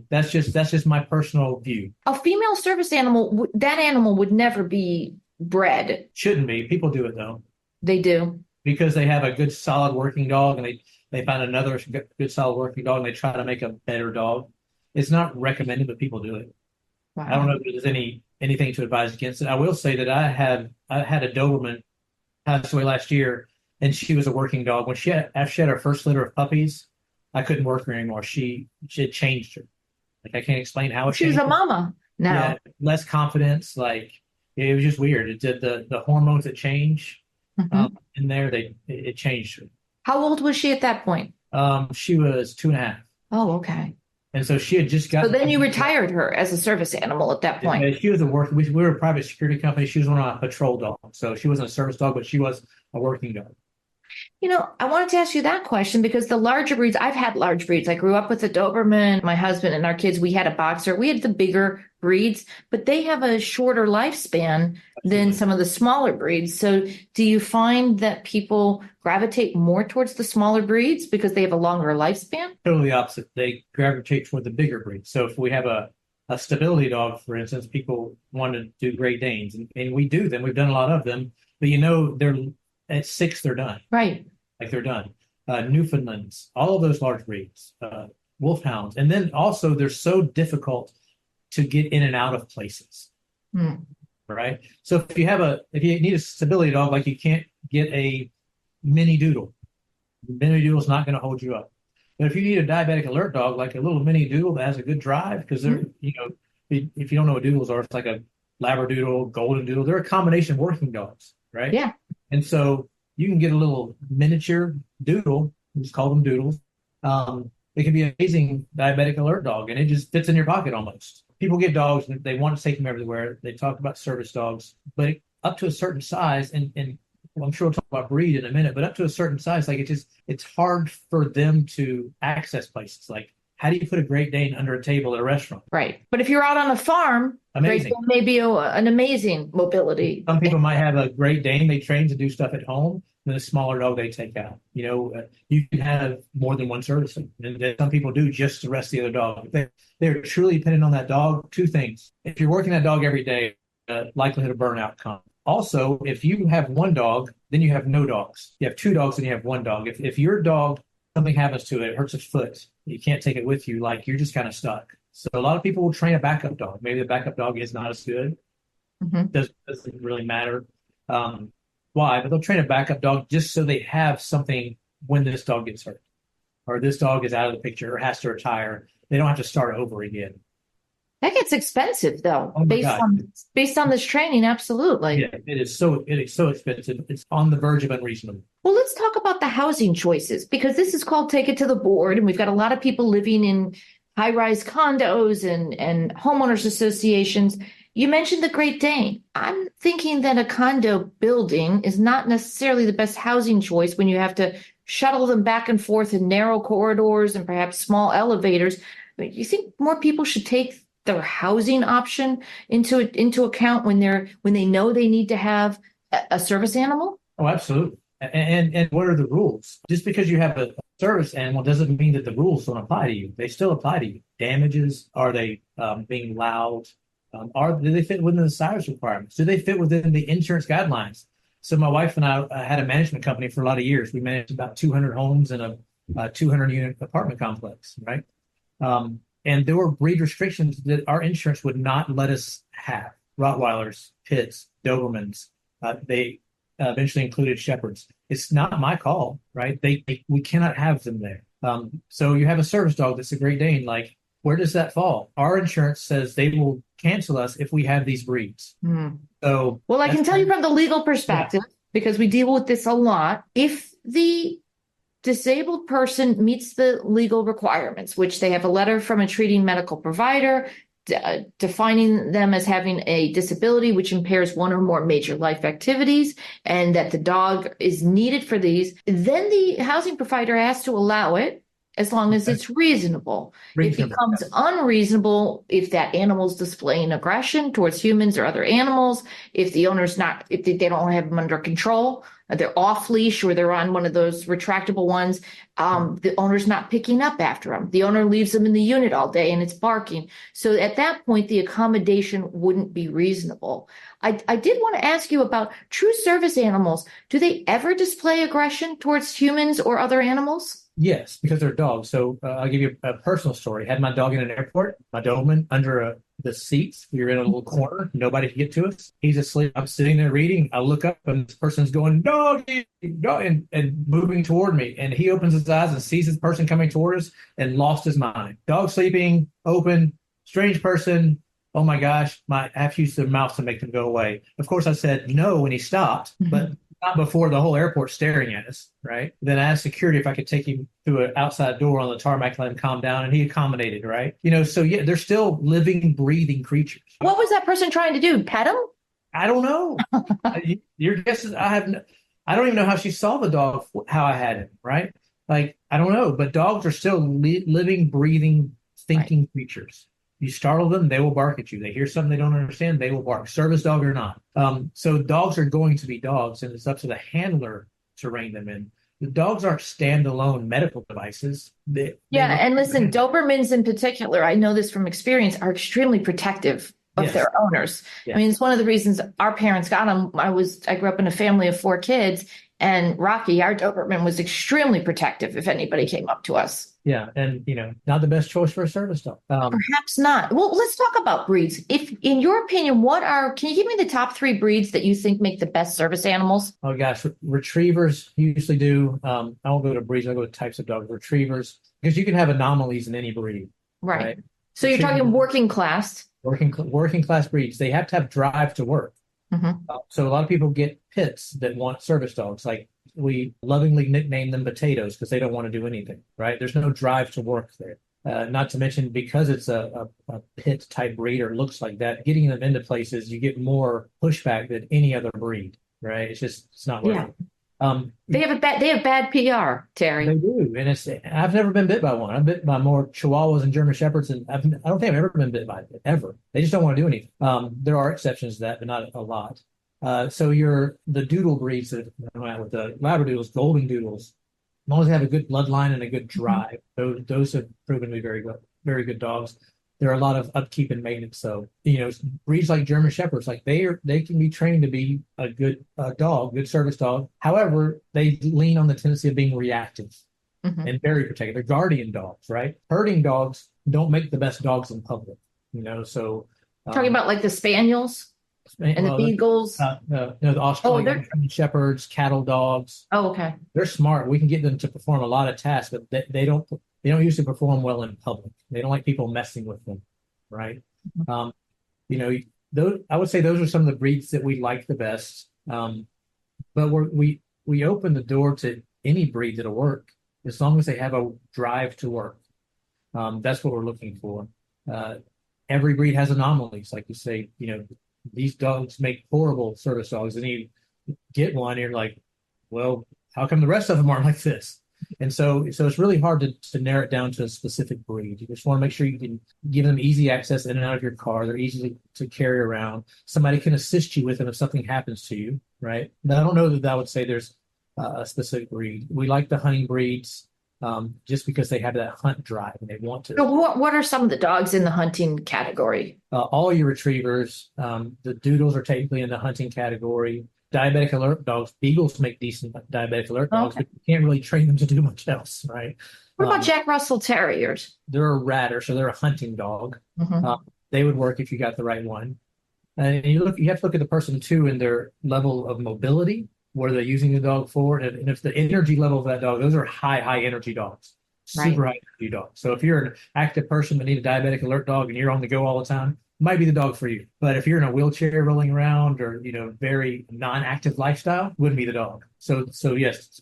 that's just my personal view. A female service animal, that animal would never be bred. Shouldn't be. People do it though. They do. Because they have a good solid working dog and they find another good solid working dog and they try to make a better dog. It's not recommended, but people do it. Wow. I don't know if there's anything to advise against it. I will say that I had a Doberman passed away last year, and she was a working dog. When after she had her first litter of puppies, I couldn't work her anymore. She had changed her. Like, I can't explain how it She was changed a her. mama now. Yeah, less confidence. Like, it was just weird. It did the hormones that change in there. It changed her. How old was she at that point? She was 2.5. Oh, okay. And so she had just got. So then you retired her as a service animal at that point. Yeah, she was a work. We were a private security company. She was one of our patrol dogs. So she wasn't a service dog, but she was a working dog. You know, I wanted to ask you that question because the larger breeds, I've had large breeds. I grew up with a Doberman. My husband and our kids, we had a boxer. We had the bigger breeds, but they have a shorter lifespan than some of the smaller breeds. So do you find that people gravitate more towards the smaller breeds because they have a longer lifespan? Totally opposite. They gravitate toward the bigger breeds. So if we have a stability dog, for instance, people want to do Great Danes, and we do them. We've done a lot of them, but they're at 6, they're done. Right. Like, they're done. Newfoundlands, all of those large breeds, wolfhounds. And then also they're so difficult to get in and out of places. Right. So if you need a stability dog, like, you can't get a mini doodle. Mini doodle's not going to hold you up. But if you need a diabetic alert dog, like a little mini doodle that has a good drive, because they're, if you don't know what doodles are, it's like a Labradoodle, Golden Doodle. They're a combination of working dogs, right? Yeah. And so you can get a little miniature doodle, we just call them doodles. It can be an amazing diabetic alert dog, and it just fits in your pocket almost. People get dogs and they want to take them everywhere. They talk about service dogs, but up to a certain size, and well, I'm sure we'll talk about breed in a minute, but up to a certain size, like, it's hard for them to access places. Like, how do you put a Great Dane under a table at a restaurant? Right. But if you're out on a farm, amazing. Great Dane may be an amazing mobility. Some people might have a Great Dane they train to do stuff at home, and a smaller dog they take out. You can have more than one service, and some people do just to rest the other dog. They're truly dependent on that dog. Two things: if you're working that dog every day, likelihood of burnout comes. Also, if you have one dog, then you have no dogs. You have two dogs, and you have one dog. If your dog, something happens to it hurts its foot, you can't take it with you, like, you're just kind of stuck. So a lot of people will train a backup dog. Maybe the backup dog is not as good. Doesn't really matter why, but they'll train a backup dog just so they have something when this dog gets hurt, or this dog is out of the picture or has to retire. They don't have to start over again. That gets expensive, though, Oh, based on this training. Absolutely. Yeah, it is so expensive. It's on the verge of unreasonable. Well, let's talk about the housing choices, because this is called Take It to the Board, and we've got a lot of people living in high-rise condos and homeowners associations. You mentioned the Great Dane. I'm thinking that a condo building is not necessarily the best housing choice when you have to shuttle them back and forth in narrow corridors and perhaps small elevators. You think more people should take their housing option into account when they know they need to have a service animal? Oh, absolutely. And what are the rules? Just because you have a service animal doesn't mean that the rules don't apply to you. They still apply to you. Damages, are they being loud? Do they fit within the size requirements? Do they fit within the insurance guidelines? So my wife and I had a management company for a lot of years. We managed about 200 homes in a 200-unit apartment complex, right? And there were breed restrictions that our insurance would not let us have. Rottweilers, Pits, Dobermans. They eventually included Shepherds. It's not my call, right? We cannot have them there. So you have a service dog that's a Great Dane. Like, where does that fall? Our insurance says they will cancel us if we have these breeds. So, well, I can tell you from the legal perspective, because we deal with this a lot. If the disabled person meets the legal requirements, which they have a letter from a treating medical provider defining them as having a disability which impairs one or more major life activities, and that the dog is needed for these, then the housing provider has to allow it. as long as it's reasonable. It becomes unreasonable if that animal's displaying aggression towards humans or other animals, if the owner's not, if they don't have them under control, they're off leash or they're on one of those retractable ones. The owner's not picking up after them. The owner leaves them in the unit all day and it's barking. So at that point, the accommodation wouldn't be reasonable. I did want to ask you about true service animals. Do they ever display aggression towards humans or other animals? Yes, because they're dogs. So I'll give you a personal story. I had my dog in an airport, my Doberman, under the seats. We were in a little corner. Nobody could get to us. He's asleep. I'm sitting there reading. I look up and this person's going, "Doggy, dog," and moving toward me. And he opens his eyes and sees this person coming toward us and lost his mind. Dog sleeping, open, strange person. Oh my gosh, I have to use the mouth to make them go away. Of course, I said no when he stopped, but not before the whole airport staring at us, right? Then I asked security if I could take him through an outside door on the tarmac, let him calm down, and he accommodated, right? So yeah, they're still living, breathing creatures. What was that person trying to do? Pet him? I don't know. Your guess is I don't even know how she saw the dog, how I had him, right? Like, I don't know, but dogs are still living, breathing, thinking creatures. You startle them, they will bark at you. They hear something they don't understand, they will bark, service dog or not. So dogs are going to be dogs, and it's up to the handler to rein them in. The dogs aren't standalone medical devices. And listen, Dobermans in particular, I know this from experience, are extremely protective of their owners. Yes. I mean, it's one of the reasons our parents got them. I grew up in a family of 4 kids, and Rocky, our Doberman, was extremely protective if anybody came up to us. Yeah, and not the best choice for a service dog. Perhaps not. Well, let's talk about breeds. If, in your opinion, can you give me the top 3 breeds that you think make the best service animals? Oh gosh, retrievers usually do. I won't go to breeds. I'll go to types of dogs. Retrievers, because you can have anomalies in any breed. Right. So you're talking working class. Working class breeds. They have to have drive to work. So a lot of people get pits that want service dogs. Like, we lovingly nickname them potatoes because they don't want to do anything, right? There's no drive to work there. Not to mention, because it's a pit type breed or looks like that, getting them into places, you get more pushback than any other breed, right? It's not working. They have bad PR, Terry. They do, and I've never been bit by one. I've bit by more Chihuahuas and German Shepherds, and I don't think I've ever been bit by it ever. They just don't want to do anything. There are exceptions to that, but not a lot. So the doodle breeds that with the Labradoodles, Golden Doodles, as long as they have a good bloodline and a good drive, those have proven to be very good dogs. There are a lot of upkeep and maintenance. So, breeds like German Shepherds, like they can be trained to be a good dog, good service dog. However, they lean on the tendency of being reactive and very protective. They're guardian dogs, right? Herding dogs don't make the best dogs in public, so. Talking about like the Spaniels? And the Beagles? The Australian Shepherds, cattle dogs. Oh, okay. They're smart. We can get them to perform a lot of tasks, but they don't usually perform well in public. They don't like people messing with them, right? I would say those are some of the breeds that we like the best. But we open the door to any breed that'll work as long as they have a drive to work. That's what we're looking for. Every breed has anomalies, like you say. These dogs make horrible service dogs, and you get one, and you're like, well, how come the rest of them aren't like this? And so it's really hard to narrow it down to a specific breed. You just want to make sure you can give them easy access in and out of your car. They're easy to carry around. Somebody can assist you with them if something happens to you, right? But I don't know that I would say there's a specific breed. We like the hunting breeds just because they have that hunt drive and they want to. So what are some of the dogs in the hunting category? All your retrievers. The doodles are technically in the hunting category. Diabetic alert dogs. Beagles make decent diabetic alert dogs, but you can't really train them to do much else, right? What about Jack Russell Terriers? They're a ratter, so they're a hunting dog. They would work if you got the right one. And you have to look at the person too and their level of mobility. What are they using the dog for? And if the energy level of that dog, those are high energy dogs, super high energy dogs. So if you're an active person that need a diabetic alert dog and you're on the go all the time, might be the dog for you. But if you're in a wheelchair rolling around or, very non-active lifestyle, wouldn't be the dog. So yes,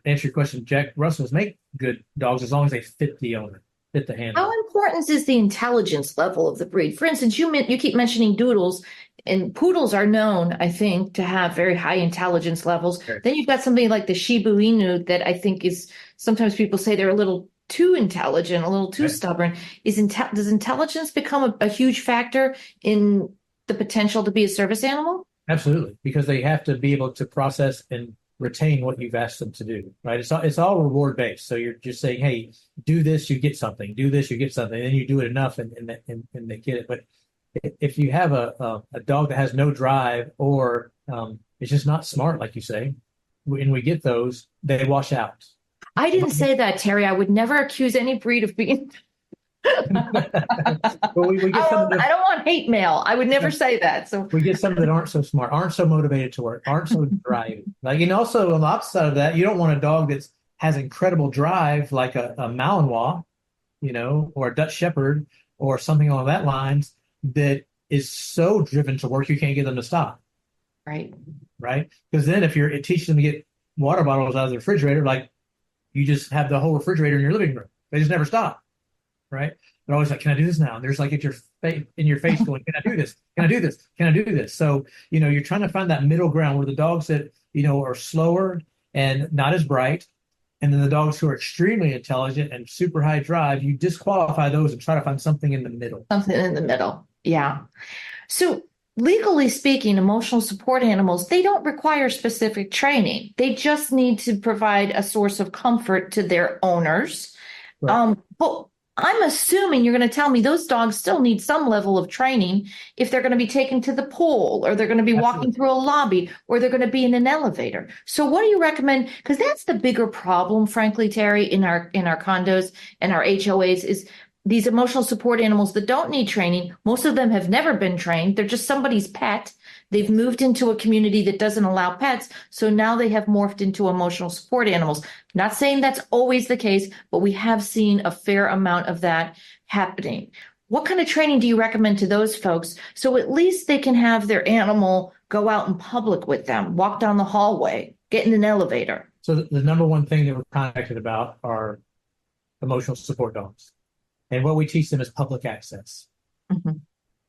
answer your question, Jack Russells make good dogs as long as they fit the owner, fit the handler. How important is the intelligence level of the breed? For instance, you keep mentioning doodles, and poodles are known, I think, to have very high intelligence levels. Sure. Then you've got something like the Shiba Inu that I think is, sometimes people say they're a little too intelligent, a little too stubborn. Does intelligence become a huge factor in the potential to be a service animal? Absolutely, because they have to be able to process and retain what you've asked them to do, right? It's all reward based. So you're just saying, hey, do this, you get something. Do this, you get something. And then you do it enough, and they get it. But if you have a dog that has no drive, or it's just not smart, like you say, and we get those, they wash out. I didn't say that, Terry. I would never accuse any breed of being. Well, we get some I don't want hate mail. I would never say that. So we get some that aren't so smart, aren't so motivated to work, aren't so driving. Like, and also on the opposite side of that, you don't want a dog that has incredible drive, like a Malinois, or a Dutch Shepherd, or something along that lines, that is so driven to work you can't get them to stop. Right. Because then if it teaches them to get water bottles out of the refrigerator, like, you just have the whole refrigerator in your living room. They just never stop. Right? They're always like, can I do this now? And there's like in your face going, can I do this? Can I do this? Can I do this? So, you're trying to find that middle ground where the dogs that, are slower and not as bright, and then the dogs who are extremely intelligent and super high drive, you disqualify those and try to find something in the middle. Something in the middle. Yeah. So legally speaking, emotional support animals, they don't require specific training. They just need to provide a source of comfort to their owners. Right. But I'm assuming you're going to tell me those dogs still need some level of training if they're going to be taken to the pool, or they're going to be walking through a lobby, or they're going to be in an elevator. So what do you recommend? Because that's the bigger problem, frankly, Terry, in our condos and our HOAs, is these emotional support animals that don't need training. Most of them have never been trained. They're just somebody's pet. They've moved into a community that doesn't allow pets. So now they have morphed into emotional support animals. Not saying that's always the case, but we have seen a fair amount of that happening. What kind of training do you recommend to those folks, so at least they can have their animal go out in public with them, walk down the hallway, get in an elevator? So the number one thing that we're contacted about are emotional support dogs. And what we teach them is public access. Mm-hmm.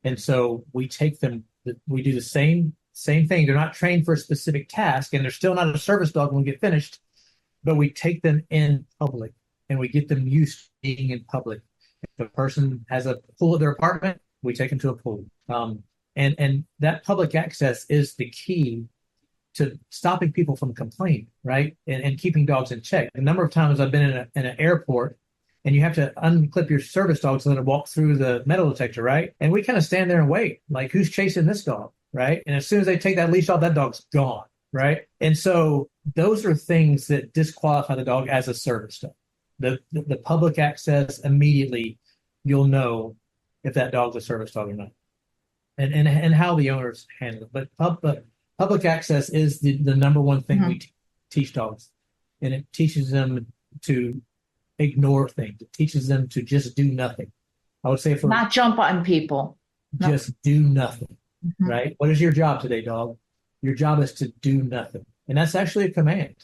And so we take them, we do the same thing. They're not trained for a specific task, and they're still not a service dog when we get finished, but we take them in public and we get them used to being in public. If a person has a pool at their apartment, we take them to a pool. And that public access is the key to stopping people from complaining, right? And keeping dogs in check. A number of times I've been in an airport, and you have to unclip your service dog so that it walks through the metal detector, right? And we kind of stand there and wait, like, who's chasing this dog, right? And as soon as they take that leash off, that dog's gone, right? And so those are things that disqualify the dog as a service dog. The public access, immediately you'll know if that dog's a service dog or not, and how the owners handle it. But public access is the number one thing we teach dogs, and it teaches them to ignore things. It teaches them to just do nothing. I would say not jump on people. Just do nothing, right? What is your job today, dog? Your job is to do nothing. And that's actually a command,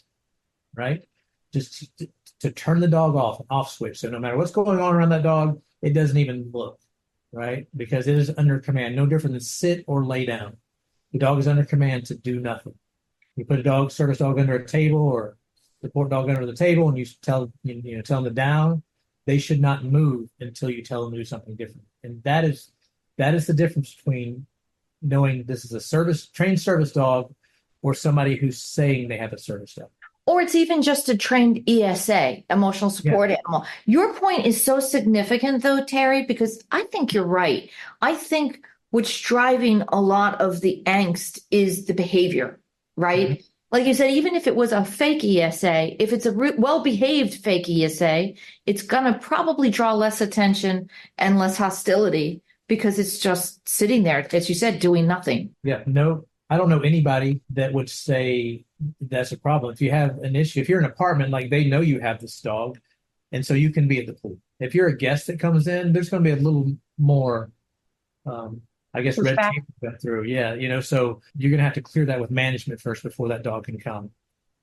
right? Just to turn the dog off switch. So no matter what's going on around that dog, it doesn't even look, right? Because it is under command, no different than sit or lay down. The dog is under command to do nothing. You put a service dog under a table, or support dog under the table, and you tell them to down, they should not move until you tell them to do something different. And that is the difference between knowing this is a trained service dog, or somebody who's saying they have a service dog. Or it's even just a trained ESA, emotional support animal. Your point is so significant, though, Terry, because I think you're right. I think what's driving a lot of the angst is the behavior, right? Mm-hmm. Like you said, even if it was a fake ESA, if it's a well-behaved fake ESA, it's going to probably draw less attention and less hostility because it's just sitting there, as you said, doing nothing. Yeah, no, I don't know anybody that would say that's a problem. If you have an issue, if you're in an apartment, like, they know you have this dog, and so you can be at the pool. If you're a guest that comes in, there's going to be a little more red tape to go through. Yeah, so you're going to have to clear that with management first before that dog can come.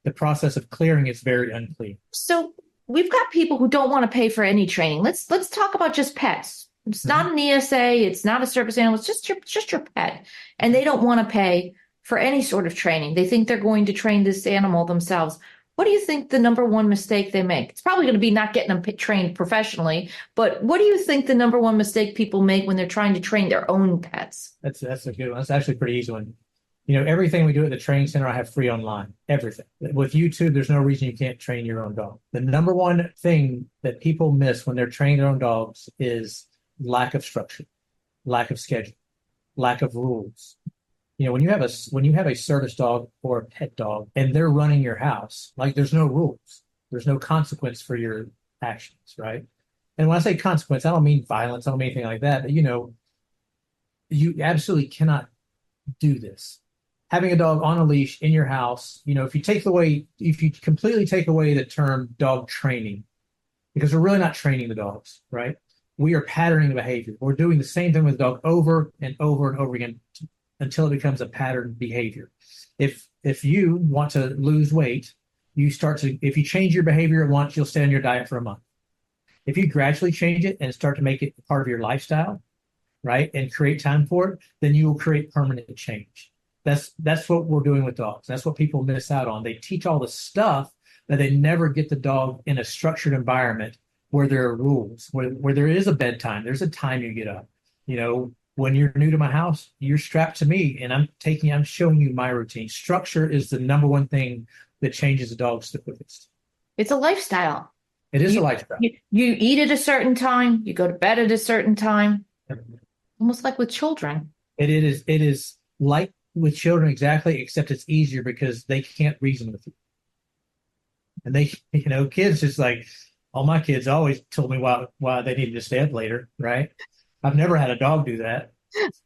The process of clearing is very unclear. So we've got people who don't want to pay for any training. Let's talk about just pets. It's not an ESA. It's not a service animal. It's just your pet. And they don't want to pay for any sort of training. They think they're going to train this animal themselves. what do you think the number one mistake they make? It's probably going to be not getting them trained professionally, but what do you think the number one mistake people make when they're trying to train their own pets? That's a good one. That's actually a pretty easy one. Everything we do at the training center, I have free online. Everything. With YouTube, there's no reason you can't train your own dog. The number one thing that people miss when they're training their own dogs is lack of structure, lack of schedule, lack of rules. When you have a service dog or a pet dog and they're running your house, like there's no rules, there's no consequence for your actions, right? And when I say consequence, I don't mean violence, I don't mean anything like that. But you absolutely cannot do this. Having a dog on a leash in your house, if you completely take away the term dog training, because we're really not training the dogs, right? We are patterning the behavior. We're doing the same thing with the dog over and over and over again until it becomes a pattern behavior. If you want to lose weight, if you change your behavior at once, you'll stay on your diet for a month. If you gradually change it and start to make it part of your lifestyle, right, and create time for it, then you will create permanent change. That's what we're doing with dogs. That's what people miss out on. They teach all the stuff, but they never get the dog in a structured environment where there are rules, where there is a bedtime. There's a time you get up. When you're new to my house, you're strapped to me, and I'm showing you my routine. Structure is the number one thing that changes a dog's the quickest. It's a lifestyle. It is a lifestyle. You eat at a certain time. You go to bed at a certain time. Almost like with children. It is like with children exactly, except it's easier because they can't reason with you. And kids just like, all my kids always told me why they needed to stay up later, right? I've never had a dog do that.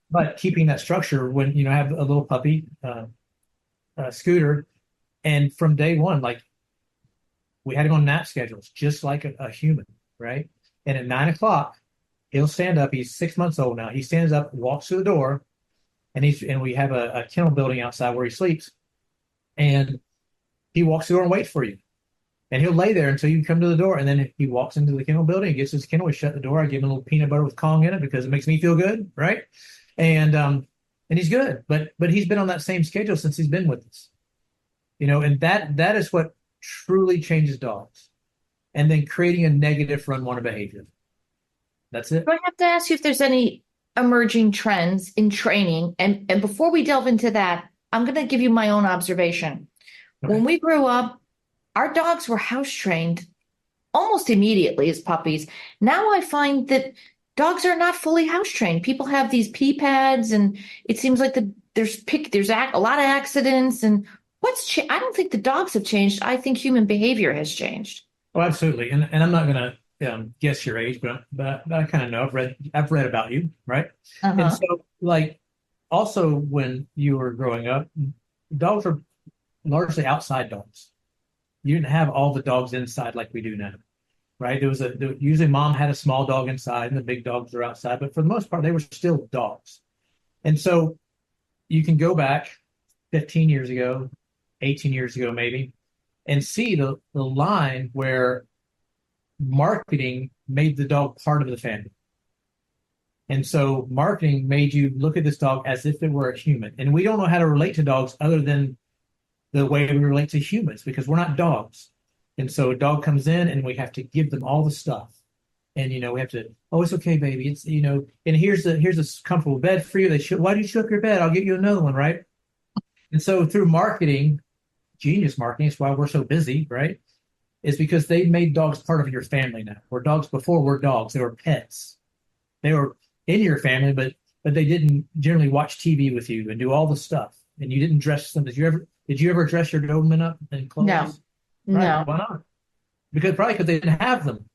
But keeping that structure when, I have a little puppy, Scooter, and from day one, like we had him on nap schedules, just like a human, right? And at 9:00, he'll stand up. He's 6 months old now. He stands up, walks to the door, and we have a kennel building outside where he sleeps. And he walks to the door and waits for you. And he'll lay there until you come to the door. And then he walks into the kennel building, he gets his kennel, we shut the door. I give him a little peanut butter with Kong in it because it makes me feel good, right? And he's good. But he's been on that same schedule since he's been with us. And that is what truly changes dogs. And then creating a negative for unwanted behavior. That's it. Do I have to ask you if there's any emerging trends in training? And before we delve into that, I'm going to give you my own observation. Okay. When we grew up, our dogs were house trained almost immediately as puppies. Now I find that dogs are not fully house trained. People have these pee pads, and it seems like there's a lot of accidents. And I don't think the dogs have changed. I think human behavior has changed. Oh, absolutely. And I'm not going to guess your age, but I kind of know. I've read about you, right? Uh-huh. And so, like, also when you were growing up, dogs were largely outside dogs. You didn't have all the dogs inside like we do now, right? Usually mom had a small dog inside and the big dogs are outside, but for the most part, they were still dogs. And so you can go back 15 years ago, 18 years ago, maybe, and see the line where marketing made the dog part of the family. And so marketing made you look at this dog as if it were a human. And we don't know how to relate to dogs other than the way we relate to humans, because we're not dogs. And so a dog comes in and we have to give them all the stuff. And, we have to, oh, it's okay, baby. It's, and here's a comfortable bed for you. Why do you show up your bed? I'll get you another one, right? And so through marketing, genius marketing, it's why we're so busy, right? Is because they made dogs part of your family now. Where dogs before were dogs. They were pets. They were in your family, but they didn't generally watch TV with you and do all the stuff. And you didn't dress them. Did you ever dress your Doberman up in clothes? No. Right. No. Why not? Because they didn't have them.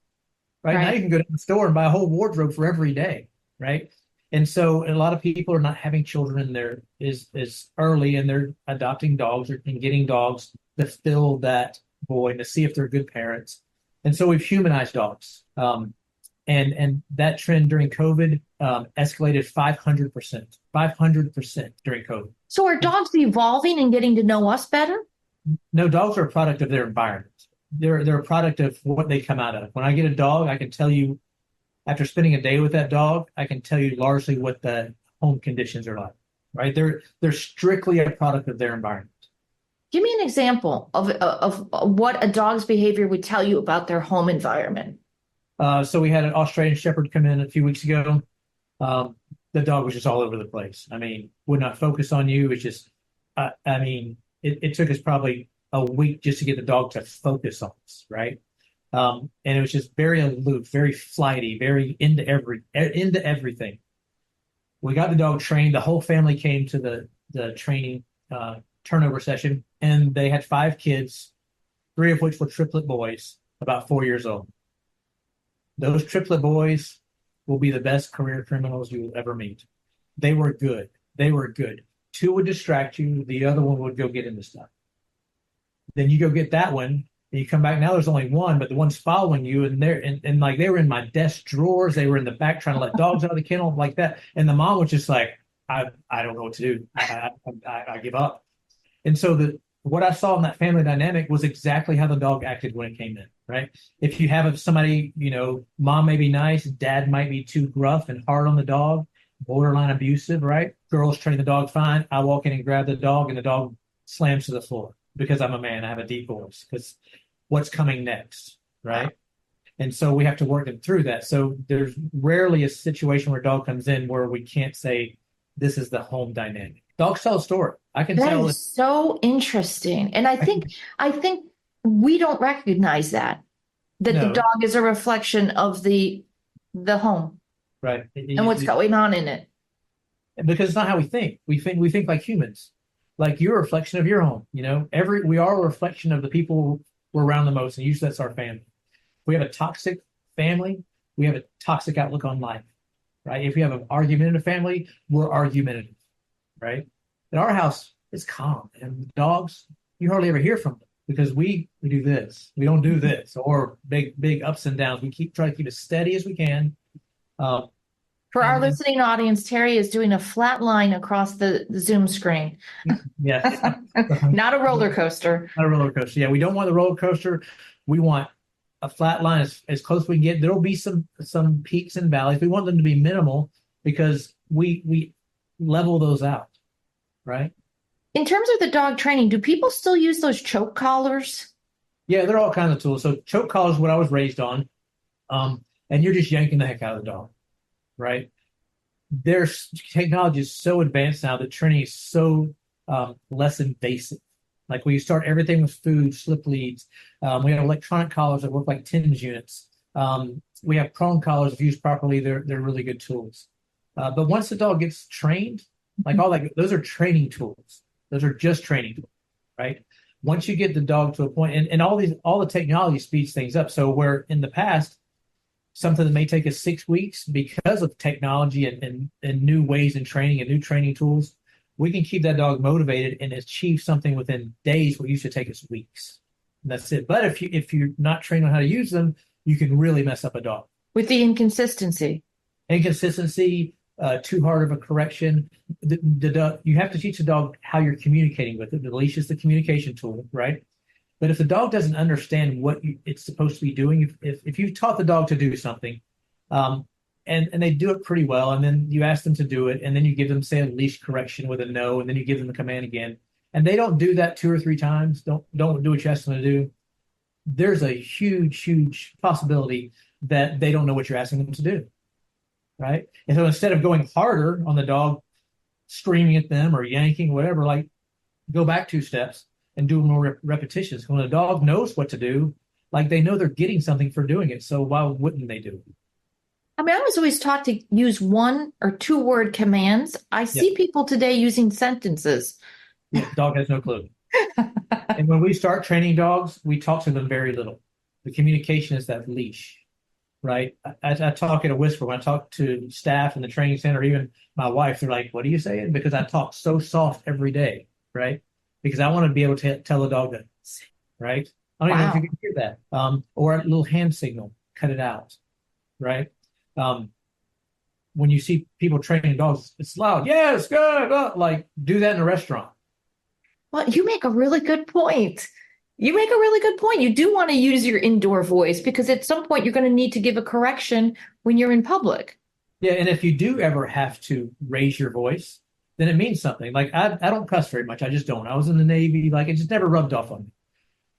Right? Now you can go to the store and buy a whole wardrobe for every day. Right. And so a lot of people are not having children in there is early, and they're adopting dogs and getting dogs to fill that void, to see if they're good parents. And so we've humanized dogs. And that trend during COVID escalated 500% during COVID. So are dogs evolving and getting to know us better? No, dogs are a product of their environment. They're a product of what they come out of. When I get a dog, I can tell you, after spending a day with that dog, I can tell you largely what the home conditions are like, right? They're strictly a product of their environment. Give me an example of what a dog's behavior would tell you about their home environment. So we had an Australian Shepherd come in a few weeks ago. Um, the dog was just all over the place. I mean, would not focus on you. It's just, I mean, it took us probably a week just to get the dog to focus on us, right? And it was just very aloof, very flighty, very into everything. We got the dog trained. The whole family came to the training turnover session, and they had 5 kids, 3 of which were triplet boys, about 4 years old. Those triplet boys will be the best career criminals you will ever meet. They were good. They were good. 2 would distract you. The other one would go get into stuff. Then you go get that one, and you come back. Now there's only one, but the one's following you, and like they were in my desk drawers. They were in the back trying to let dogs out of the kennel like that. And the mom was just like, I don't know what to do. I give up. And so what I saw in that family dynamic was exactly how the dog acted when it came in, right? If you have somebody, mom may be nice, dad might be too gruff and hard on the dog, borderline abusive, right? Girls train the dog fine. I walk in and grab the dog, and the dog slams to the floor because I'm a man. I have a deep voice because what's coming next, right? And so we have to work them through that. So there's rarely a situation where a dog comes in where we can't say this is the home dynamic. Dogs tell a story. I can tell. That is so interesting. And I think we don't recognize that the dog is a reflection of the home. Right. And what's going on in it. Because it's not how we think. We think like humans. Like you're a reflection of your home. We are a reflection of the people we're around the most, and usually that's our family. If we have a toxic family, we have a toxic outlook on life. Right? If we have an argumentative family, we're argumentative. Right? In our house, it's calm. And dogs, you hardly ever hear from them because we do this. We don't do this. Or big ups and downs. We try to keep as steady as we can. For our listening audience, Terry is doing a flat line across the Zoom screen. Yes. Not a roller coaster. Not a roller coaster. Yeah, we don't want the roller coaster. We want a flat line as close as we can get. There will be some peaks and valleys. We want them to be minimal because we level those out, right? In terms of the dog training, do people still use those choke collars? Yeah, they're all kinds of tools. So choke collars is what I was raised on. And you're just yanking the heck out of the dog, right? Their technology is so advanced now that training is so less invasive. Like we start everything with food, slip leads. We have electronic collars that work like TIMS units. We have prong collars. If used properly, they're really good tools. But once the dog gets trained, like all that, those are training tools. Those are just training tools, right? Once you get the dog to a point, and all the technology speeds things up. So where in the past, something that may take us 6 weeks because of technology and new ways in training and new training tools, we can keep that dog motivated and achieve something within days what used to take us weeks. And that's it. But if you're not trained on how to use them, you can really mess up a dog. With the inconsistency. Too hard of a correction. You have to teach the dog how you're communicating with it. The leash is the communication tool, right? But if the dog doesn't understand what it's supposed to be doing, if you've taught the dog to do something, and they do it pretty well, and then you ask them to do it, and then you give them, say, a leash correction with a no, and then you give them the command again, and they don't do that 2 or 3 times, don't do what you ask them to do, there's a huge possibility that they don't know what you're asking them to do, right? And so instead of going harder on the dog, screaming at them or yanking, whatever, like go back 2 steps and do more repetitions. When a dog knows what to do, like they know they're getting something for doing it. So why wouldn't they do it? I mean, I was always taught to use 1 or 2 word commands. I see people today using sentences. Yeah, the dog has no clue. And when we start training dogs, we talk to them very little. The communication is that leash, right? I talk in a whisper. When I talk to staff in the training center, even my wife, they're like, what are you saying? Because I talk so soft every day, right? Because I want to be able to tell the dog to sit, right? I don't even know if you can hear that. Or a little hand signal, cut it out, right? When you see people training dogs, it's loud. Yes, good. Like do that in a restaurant. Well, you make a really good point. You do want to use your indoor voice because at some point you're going to need to give a correction when you're in public. Yeah, and if you do ever have to raise your voice, then it means something. Like I don't cuss very much. I just don't. I was in the Navy. Like it just never rubbed off on me.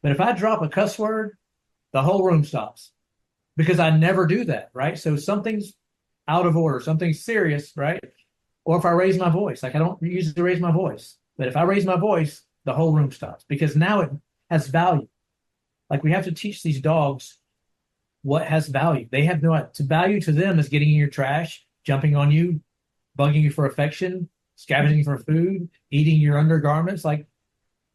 But if I drop a cuss word, the whole room stops because I never do that, right? So something's out of order, something's serious, right? Or if I raise my voice, like I don't usually raise my voice, but if I raise my voice, the whole room stops because now it has value. Like we have to teach these dogs what has value. They have no value to them is getting in your trash, jumping on you, bugging you for affection, scavenging for food, eating your undergarments. Like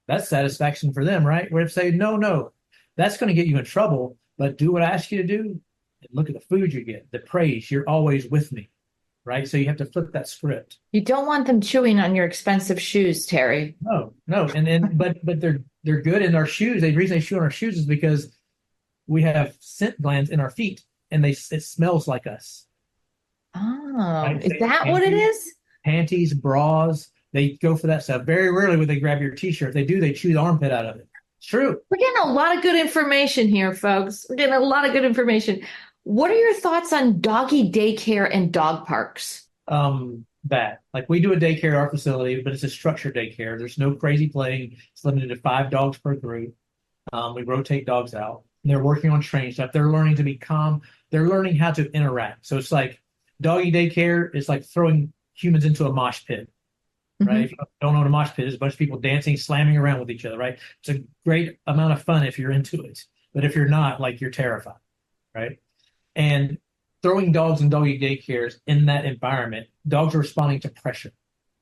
that's satisfaction for them, right? We're saying, no, that's going to get you in trouble, but do what I ask you to do and look at the food you get, the praise. You're always with me, right? So you have to flip that script. You don't want them chewing on your expensive shoes, Terry. No. But they're good in our shoes. The reason they chew on our shoes is because we have scent glands in our feet and it smells like us. Oh, right? is that what it is? Panties, bras, they go for that stuff. Very rarely would they grab your t-shirt. If they do, they chew the armpit out of it. It's true. We're getting a lot of good information here, folks. We're getting a lot of good information. What are your thoughts on doggy daycare and dog parks? Bad. Like we do a daycare at our facility, but it's a structured daycare. There's no crazy playing. It's limited to 5 dogs per group. We rotate dogs out. They're working on training stuff. They're learning to be calm. They're learning how to interact. So it's like doggy daycare is like throwing humans into a mosh pit, right? If you don't know what a mosh pit is, a bunch of people dancing, slamming around with each other, right? It's a great amount of fun if you're into it. But if you're not, like you're terrified, right? And throwing dogs in doggy daycares in that environment, dogs are responding to pressure.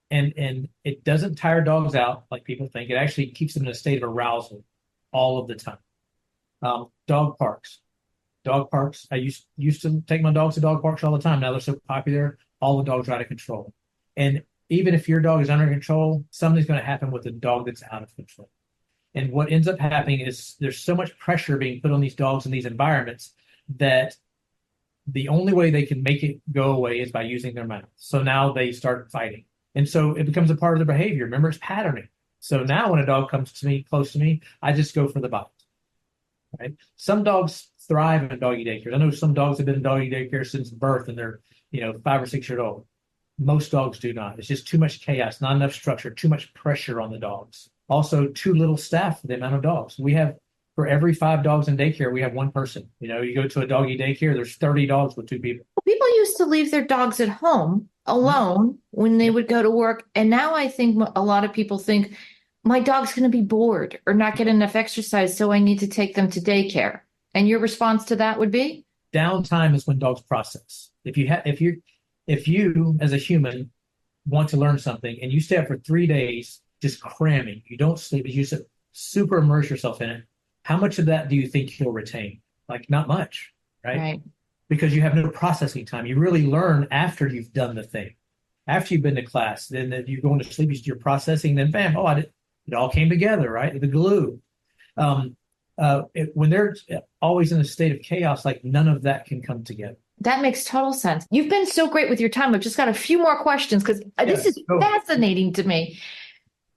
And it doesn't tire dogs out like people think. It actually keeps them in a state of arousal all of the time. Dog parks. I used to take my dogs to dog parks all the time. Now they're so popular, all the dogs are out of control. And even if your dog is under control, something's going to happen with the dog that's out of control. And what ends up happening is there's so much pressure being put on these dogs in these environments that the only way they can make it go away is by using their mouth. So now they start fighting. And so it becomes a part of their behavior. Remember, it's patterning. So now when a dog comes to me, close to me, I just go for the bite. Right? Some dogs thrive in doggy daycare. I know some dogs have been in doggy daycare since birth and they're, 5 or 6 years old. Most dogs do not. It's just too much chaos, not enough structure, too much pressure on the dogs. Also, too little staff for the amount of dogs. We have, for every 5 dogs in daycare, we have 1 person. You go to a doggy daycare, there's 30 dogs with 2 people. People used to leave their dogs at home alone when they would go to work. And now I think a lot of people think, my dog's going to be bored or not get enough exercise, so I need to take them to daycare. And your response to that would be? Downtime is when dogs process. If you as a human want to learn something and you stay up for 3 days just cramming, you don't sleep, you just super immerse yourself in it, how much of that do you think you'll retain? Like not much, right? Because you have no processing time. You really learn after you've done the thing. After you've been to class, then you're going to sleep, you're processing, then bam, it all came together, right? The glue. When they're always in a state of chaos, like none of that can come together. That makes total sense. You've been so great with your time. I've just got a few more questions because this is fascinating to me.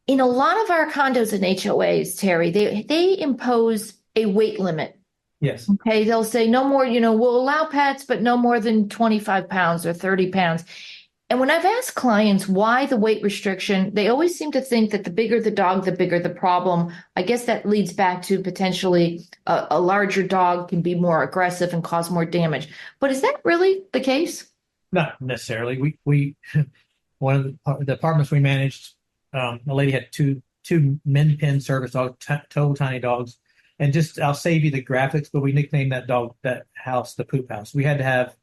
In a lot of our condos and HOAs, Terry, they impose a weight limit. Yes. Okay. They'll say no more, we'll allow pets, but no more than 25 pounds or 30 pounds. And when I've asked clients why the weight restriction, they always seem to think that the bigger the dog, the bigger the problem. I guess that leads back to potentially a larger dog can be more aggressive and cause more damage. But is that really the case? Not necessarily. We one of the apartments we managed, a lady had two min pin service dogs, total tiny dogs. And I'll save you the graphics, but we nicknamed that house the poop house. We had to have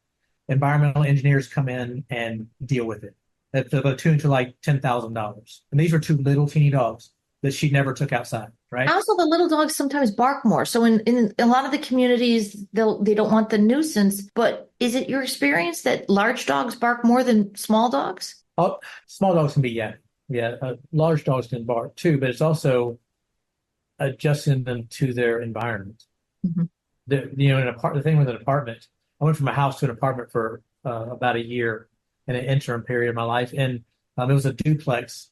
environmental engineers come in and deal with it. They're tuned to like $10,000. And these were 2 little teeny dogs that she never took outside, right? Also, the little dogs sometimes bark more. So in a lot of the communities, they don't want the nuisance. But is it your experience that large dogs bark more than small dogs? Oh, small dogs can be, large dogs can bark too, but it's also adjusting them to their environment. Mm-hmm. The thing with an apartment, I went from a house to an apartment for about a year in an interim period of my life, and it was a duplex.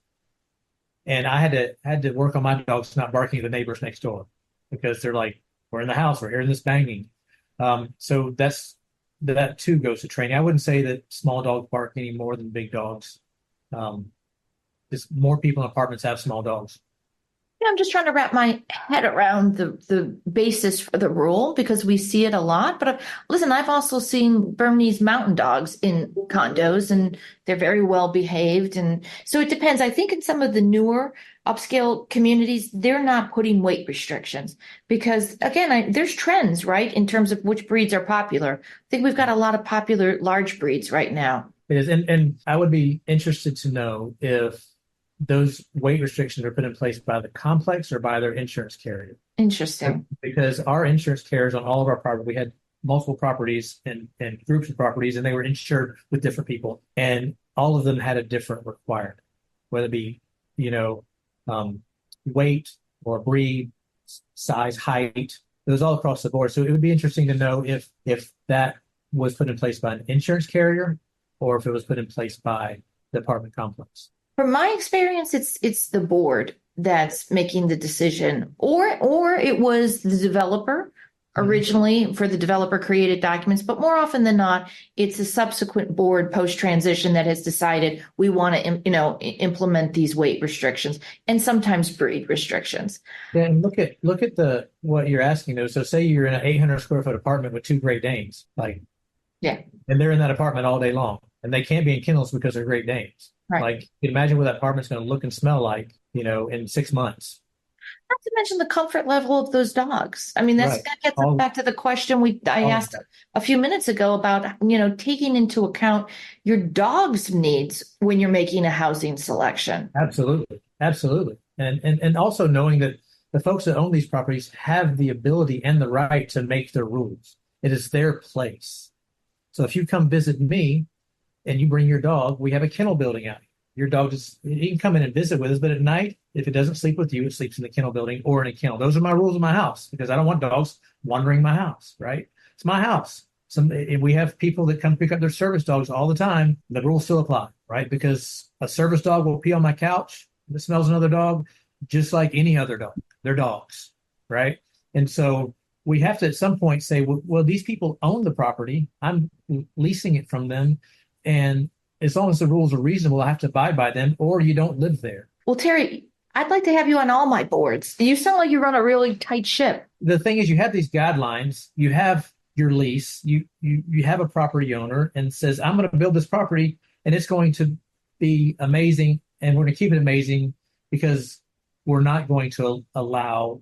And I had to work on my dogs not barking at the neighbors next door because they're like, we're in the house, we're hearing this banging. So that too goes to training. I wouldn't say that small dogs bark any more than big dogs. Just more people in apartments have small dogs. Yeah, I'm just trying to wrap my head around the basis for the rule because we see it a lot. But listen, I've also seen Burmese mountain dogs in condos, and they're very well behaved. And so it depends. I think in some of the newer upscale communities, they're not putting weight restrictions because, again, there's trends, right, in terms of which breeds are popular. I think we've got a lot of popular large breeds right now. It is, and I would be interested to know if those weight restrictions are put in place by the complex or by their insurance carrier. Interesting. Because our insurance carriers on all of our property, we had multiple properties and groups of properties, and they were insured with different people. And all of them had a different requirement, whether it be, weight or breed, size, height. It was all across the board. So it would be interesting to know if that was put in place by an insurance carrier or if it was put in place by the apartment complex. From my experience, it's the board that's making the decision, or it was the developer originally for the developer created documents, but more often than not, it's a subsequent board post transition that has decided we want to implement these weight restrictions and sometimes breed restrictions. Then look at what you're asking though. So say you're in an 800 square foot apartment with 2 Great Danes, and they're in that apartment all day long, and they can't be in kennels because they're Great Danes. Right. Like, you can imagine what that apartment's going to look and smell like, in 6 months. Not to mention the comfort level of those dogs. I mean, that gets back to the question I asked a few minutes ago about, taking into account your dog's needs when you're making a housing selection. Absolutely. Absolutely. And also knowing that the folks that own these properties have the ability and the right to make their rules. It is their place. So if you come visit me, and you bring your dog, we have a kennel building out here. Your dog he can come in and visit with us, but at night, if it doesn't sleep with you, it sleeps in the kennel building or in a kennel. Those are my rules of my house because I don't want dogs wandering my house, right? It's my house. We have people that come pick up their service dogs all the time. The rules still apply, right? Because a service dog will pee on my couch. If it smells another dog, just like any other dog. They're dogs, right? And so we have to at some point say, well, these people own the property. I'm leasing it from them. And as long as the rules are reasonable, I have to abide by them, or you don't live there. Well, Terry, I'd like to have you on all my boards. You sound like you run a really tight ship. The thing is, you have these guidelines, you have your lease, you have a property owner and says, I'm going to build this property and it's going to be amazing. And we're going to keep it amazing because we're not going to allow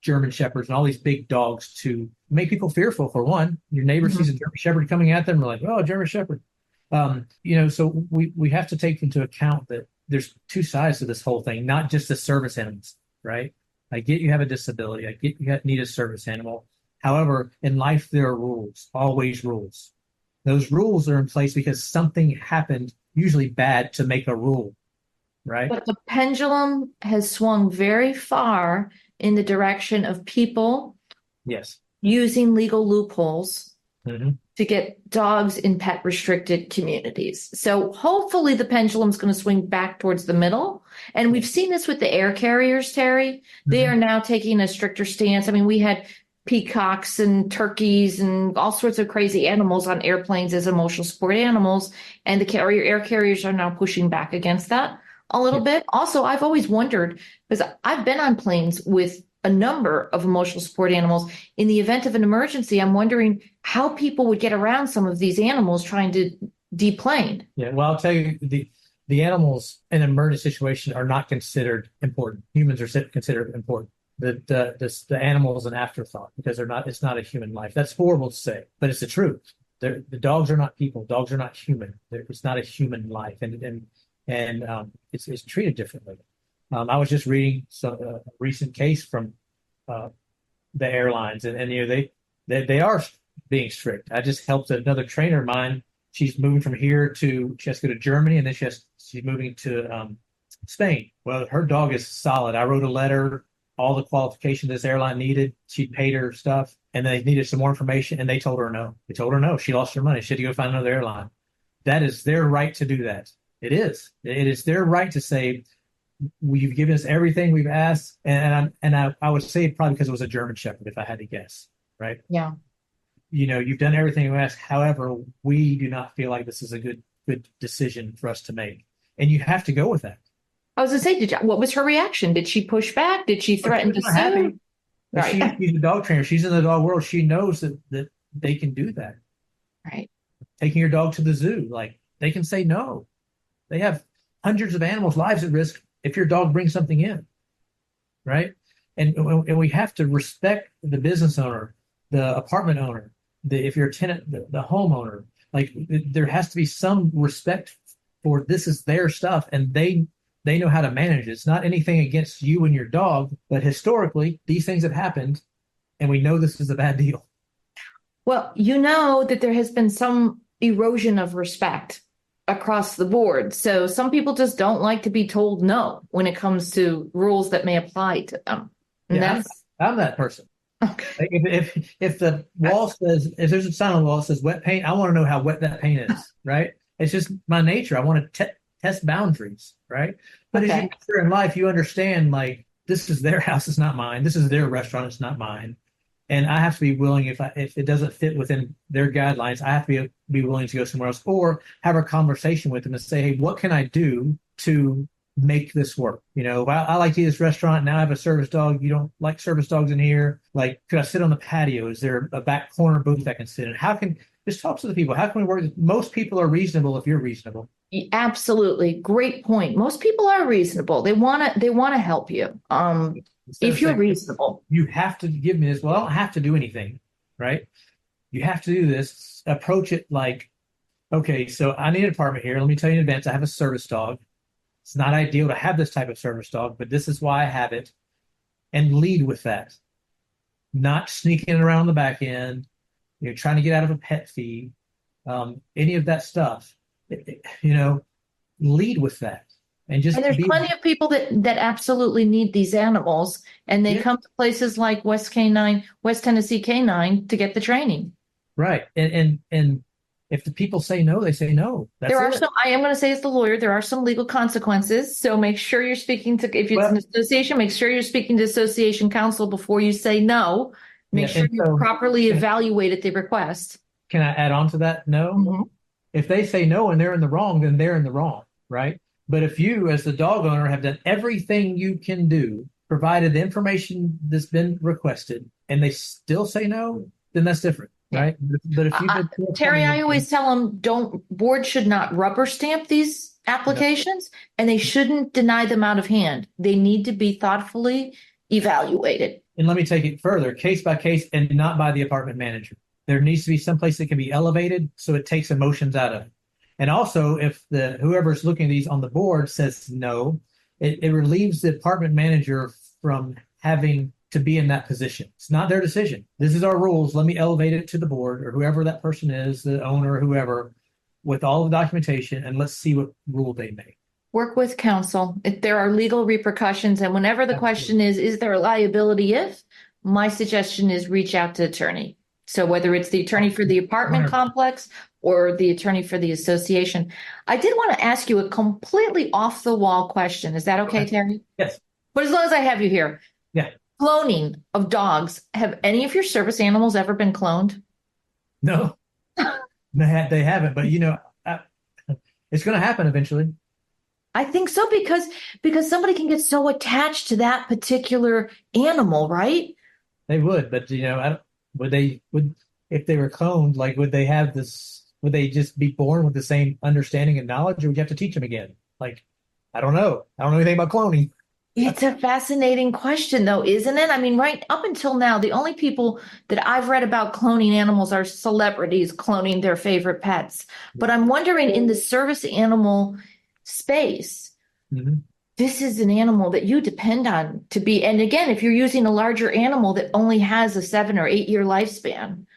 German Shepherds and all these big dogs to make people fearful. For one, your neighbor sees a German Shepherd coming at them. We're like, oh, German Shepherd. So we have to take into account that there's two sides to this whole thing, not just the service animals, right? I get you have a disability. I get you need a service animal. However, in life, there are rules, always rules. Those rules are in place because something happened, usually bad, to make a rule, right? But the pendulum has swung very far in the direction of people using legal loopholes to get dogs in pet restricted communities. So hopefully the pendulum's going to swing back towards the middle. And we've seen this with the air carriers, Terry. They are now taking a stricter stance. I mean, we had peacocks and turkeys and all sorts of crazy animals on airplanes as emotional support animals. And the air carriers are now pushing back against that a little bit. Also, I've always wondered, because I've been on planes with a number of emotional support animals. In the event of an emergency, I'm wondering how people would get around some of these animals trying to deplane. Yeah, well, I'll tell you, the animals in an emergency situation are not considered important. Humans are considered important. The animal is an afterthought because it's not a human life. That's horrible to say, but it's the truth. The dogs are not people. Dogs are not human. It's not a human life, and it's treated differently. I was just reading a recent case from the airlines, and they are being strict. I just helped another trainer of mine. She's moving from here she has to go to Germany, and then she's moving to Spain. Well, her dog is solid. I wrote a letter, all the qualifications this airline needed. She paid her stuff, and they needed some more information, and they told her no. They told her no. She lost her money. She had to go find another airline. That is their right to do that. It is. It is their right to say, you've given us everything we've asked, and I would say probably because it was a German Shepherd, if I had to guess, right? Yeah. You've done everything we asked. However, we do not feel like this is a good decision for us to make, and you have to go with that. I was going to say, what was her reaction? Did she push back? Did she threaten to She's not happy. sue? Right. She's a dog trainer. She's in the dog world. She knows that they can do that. Right. Taking your dog to the zoo, like they can say no. They have hundreds of animals' lives at risk if your dog brings something in, right? And we have to respect the business owner, the apartment owner, if you're a tenant, the homeowner. Like there has to be some respect for this is their stuff, and they know how to manage it. It's not anything against you and your dog, but historically these things have happened, and we know this is a bad deal. Well, you know that there has been some erosion of respect across the board. So some people just don't like to be told no when it comes to rules that may apply to them. And Yeah, I'm that person. okay. Like if the wall says, if there's a sign on the wall that says wet paint, I want to know how wet that paint is, right? It's just my nature. I want to test boundaries, right? But as you mature in life, you understand, like, this is their house, it's not mine. This is their restaurant, it's not mine. And I have to be willing, if it doesn't fit within their guidelines, I have to be willing to go somewhere else, or have a conversation with them and say, hey, what can I do to make this work? You know, I like to eat this restaurant. Now I have a service dog. You don't like service dogs in here. Like, could I sit on the patio? Is there a back corner booth I can sit in? Just talk to the people. How can we work? Most people are reasonable if you're reasonable. Absolutely. Great point. Most people are reasonable. They want to help you. If you're reasonable. You have to give me this. Well, I don't have to do anything, right? You have to do this. Approach it like, okay, so I need an apartment here. Let me tell you in advance, I have a service dog. It's not ideal to have this type of service dog, but this is why I have it. And lead with that. Not sneaking around the back end, trying to get out of a pet fee, any of that stuff. Lead with that. And there's plenty of people that absolutely need these animals, and they come to places like West Tennessee Canine to get the training. Right. And if the people say no, they say no. I am going to say as the lawyer, there are some legal consequences. So make sure you're speaking to, if it's an association, make sure you're speaking to association counsel before you say no. Make sure you properly evaluated the request. Can I add on to that? No. Mm-hmm. If they say no and they're in the wrong, then they're in the wrong, right? But if you, as the dog owner, have done everything you can do, provided the information that's been requested, and they still say no, then that's different, right? But if you Terry, I always tell them, boards should not rubber stamp these applications, and they shouldn't deny them out of hand. They need to be thoughtfully evaluated. And let me take it further, case by case, and not by the apartment manager. There needs to be some place that can be elevated so it takes emotions out of it. And also, if whoever's looking at these on the board says no, it relieves the apartment manager from having to be in that position. It's not their decision. This is our rules. Let me elevate it to the board, or whoever that person is, the owner, whoever, with all the documentation, and let's see what rule they make. Work with counsel. If there are legal repercussions, and whenever the question is there a liability if, my suggestion is reach out to attorney. So whether it's the attorney for the apartment complex or the attorney for the association. I did want to ask you a completely off the wall question. Is that okay, Terry? Yes. But as long as I have you here. Yeah. Cloning of dogs. Have any of your service animals ever been cloned? No, they haven't. But it's going to happen eventually. I think so because somebody can get so attached to that particular animal, right? They would, but if they were cloned, like, would they have this? Would they just be born with the same understanding and knowledge, or would you have to teach them again? Like, I don't know. I don't know anything about cloning. It's a fascinating question, though, isn't it? I mean, right up until now, the only people that I've read about cloning animals are celebrities cloning their favorite pets. But I'm wondering, in the service animal space, this is an animal that you depend on to be. And again, if you're using a larger animal that only has a 7 or 8 year lifespan,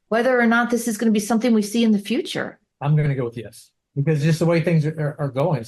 whether or not this is going to be something we see in the future. I'm going to go with yes, because just the way things are going,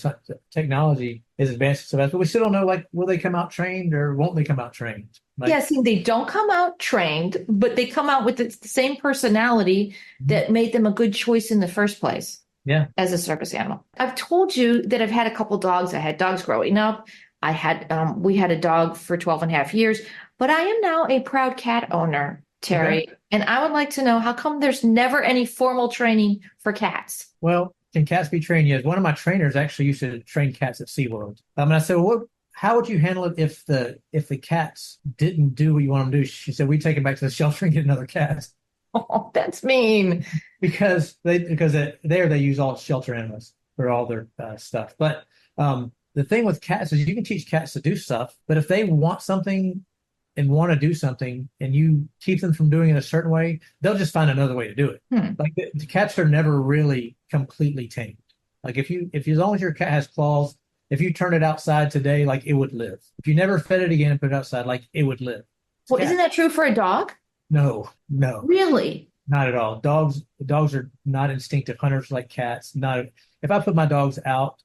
technology is advancing so fast, but we still don't know, like, will they come out trained or won't they come out trained? Like, yes, they don't come out trained, but they come out with the same personality that made them a good choice in the first place. Yeah. As a service animal. I've told you that I've had a couple dogs. I had dogs growing up. We had a dog for 12 and a half years, but I am now a proud cat owner, Terry. Okay. And I would like to know, how come there's never any formal training for cats? Well, Can cats be trained? Yes. One of my trainers actually used to train cats at SeaWorld. And I said, well, how would you handle it if the cats didn't do what you want them to do? She said, we take them back to the shelter and get another cat. Oh, that's mean. Because they use all shelter animals for all their stuff. But the thing with cats is you can teach cats to do stuff, but if they want something and want to do something and you keep them from doing it a certain way, they'll just find another way to do it. Like the cats are never really completely tamed. Like if as long as your cat has claws, if you turn it outside today, like it would live. If you never fed it again and put it outside, like it would live. Well, isn't that true for a dog? No. Really? Not at all. Dogs are not instinctive hunters like cats. If I put my dogs out,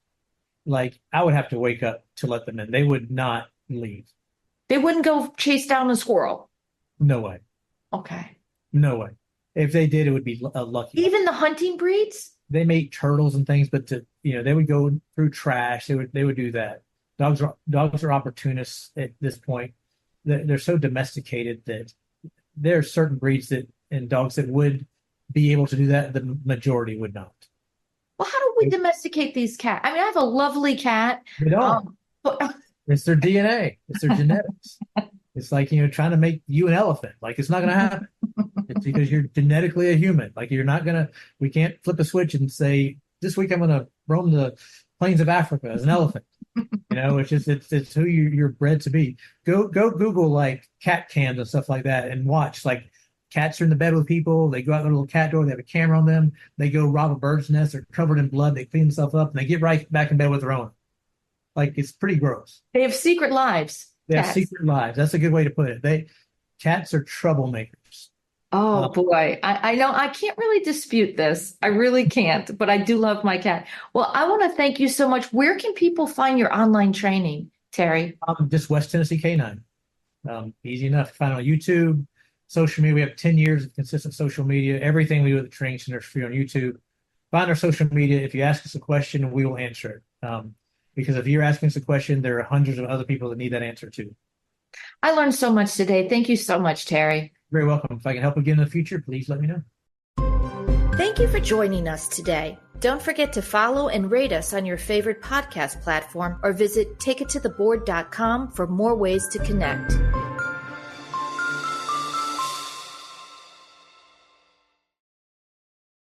like I would have to wake up to let them in. They would not leave. They wouldn't go chase down a squirrel? No way. Okay. No way. If they did, it would be lucky. Even the hunting breeds? They may eat turtles and things, but they would go through trash. They would do that. Dogs are opportunists at this point. They're so domesticated that there are certain breeds and dogs that would be able to do that. The majority would not. Well, how do we domesticate these cats? I mean, I have a lovely cat. They don't. It's their DNA. It's their genetics. It's like, trying to make you an elephant. Like, it's not going to happen. It's because you're genetically a human. Like, we can't flip a switch and say, this week I'm going to roam the plains of Africa as an elephant. It's who you're bred to be. Go Google like cat cams and stuff like that and watch. Like, cats are in the bed with people. They go out their little cat door. They have a camera on them. They go rob a bird's nest. They're covered in blood. They clean themselves up and they get right back in bed with their owner. Like, it's pretty gross. They have secret lives. They have secret lives. That's a good way to put it. Cats are troublemakers. Oh, boy. I know I can't really dispute this. I really can't, but I do love my cat. Well, I want to thank you so much. Where can people find your online training, Terry? Just West Tennessee Canine. Easy enough to find on YouTube, social media. We have 10 years of consistent social media. Everything we do at the training center is free on YouTube. Find our social media. If you ask us a question, we will answer it. Because if you're asking us a question, there are hundreds of other people that need that answer too. I learned so much today. Thank you so much, Terry. You're very welcome. If I can help again in the future, please let me know. Thank you for joining us today. Don't forget to follow and rate us on your favorite podcast platform or visit takeittotheboard.com for more ways to connect.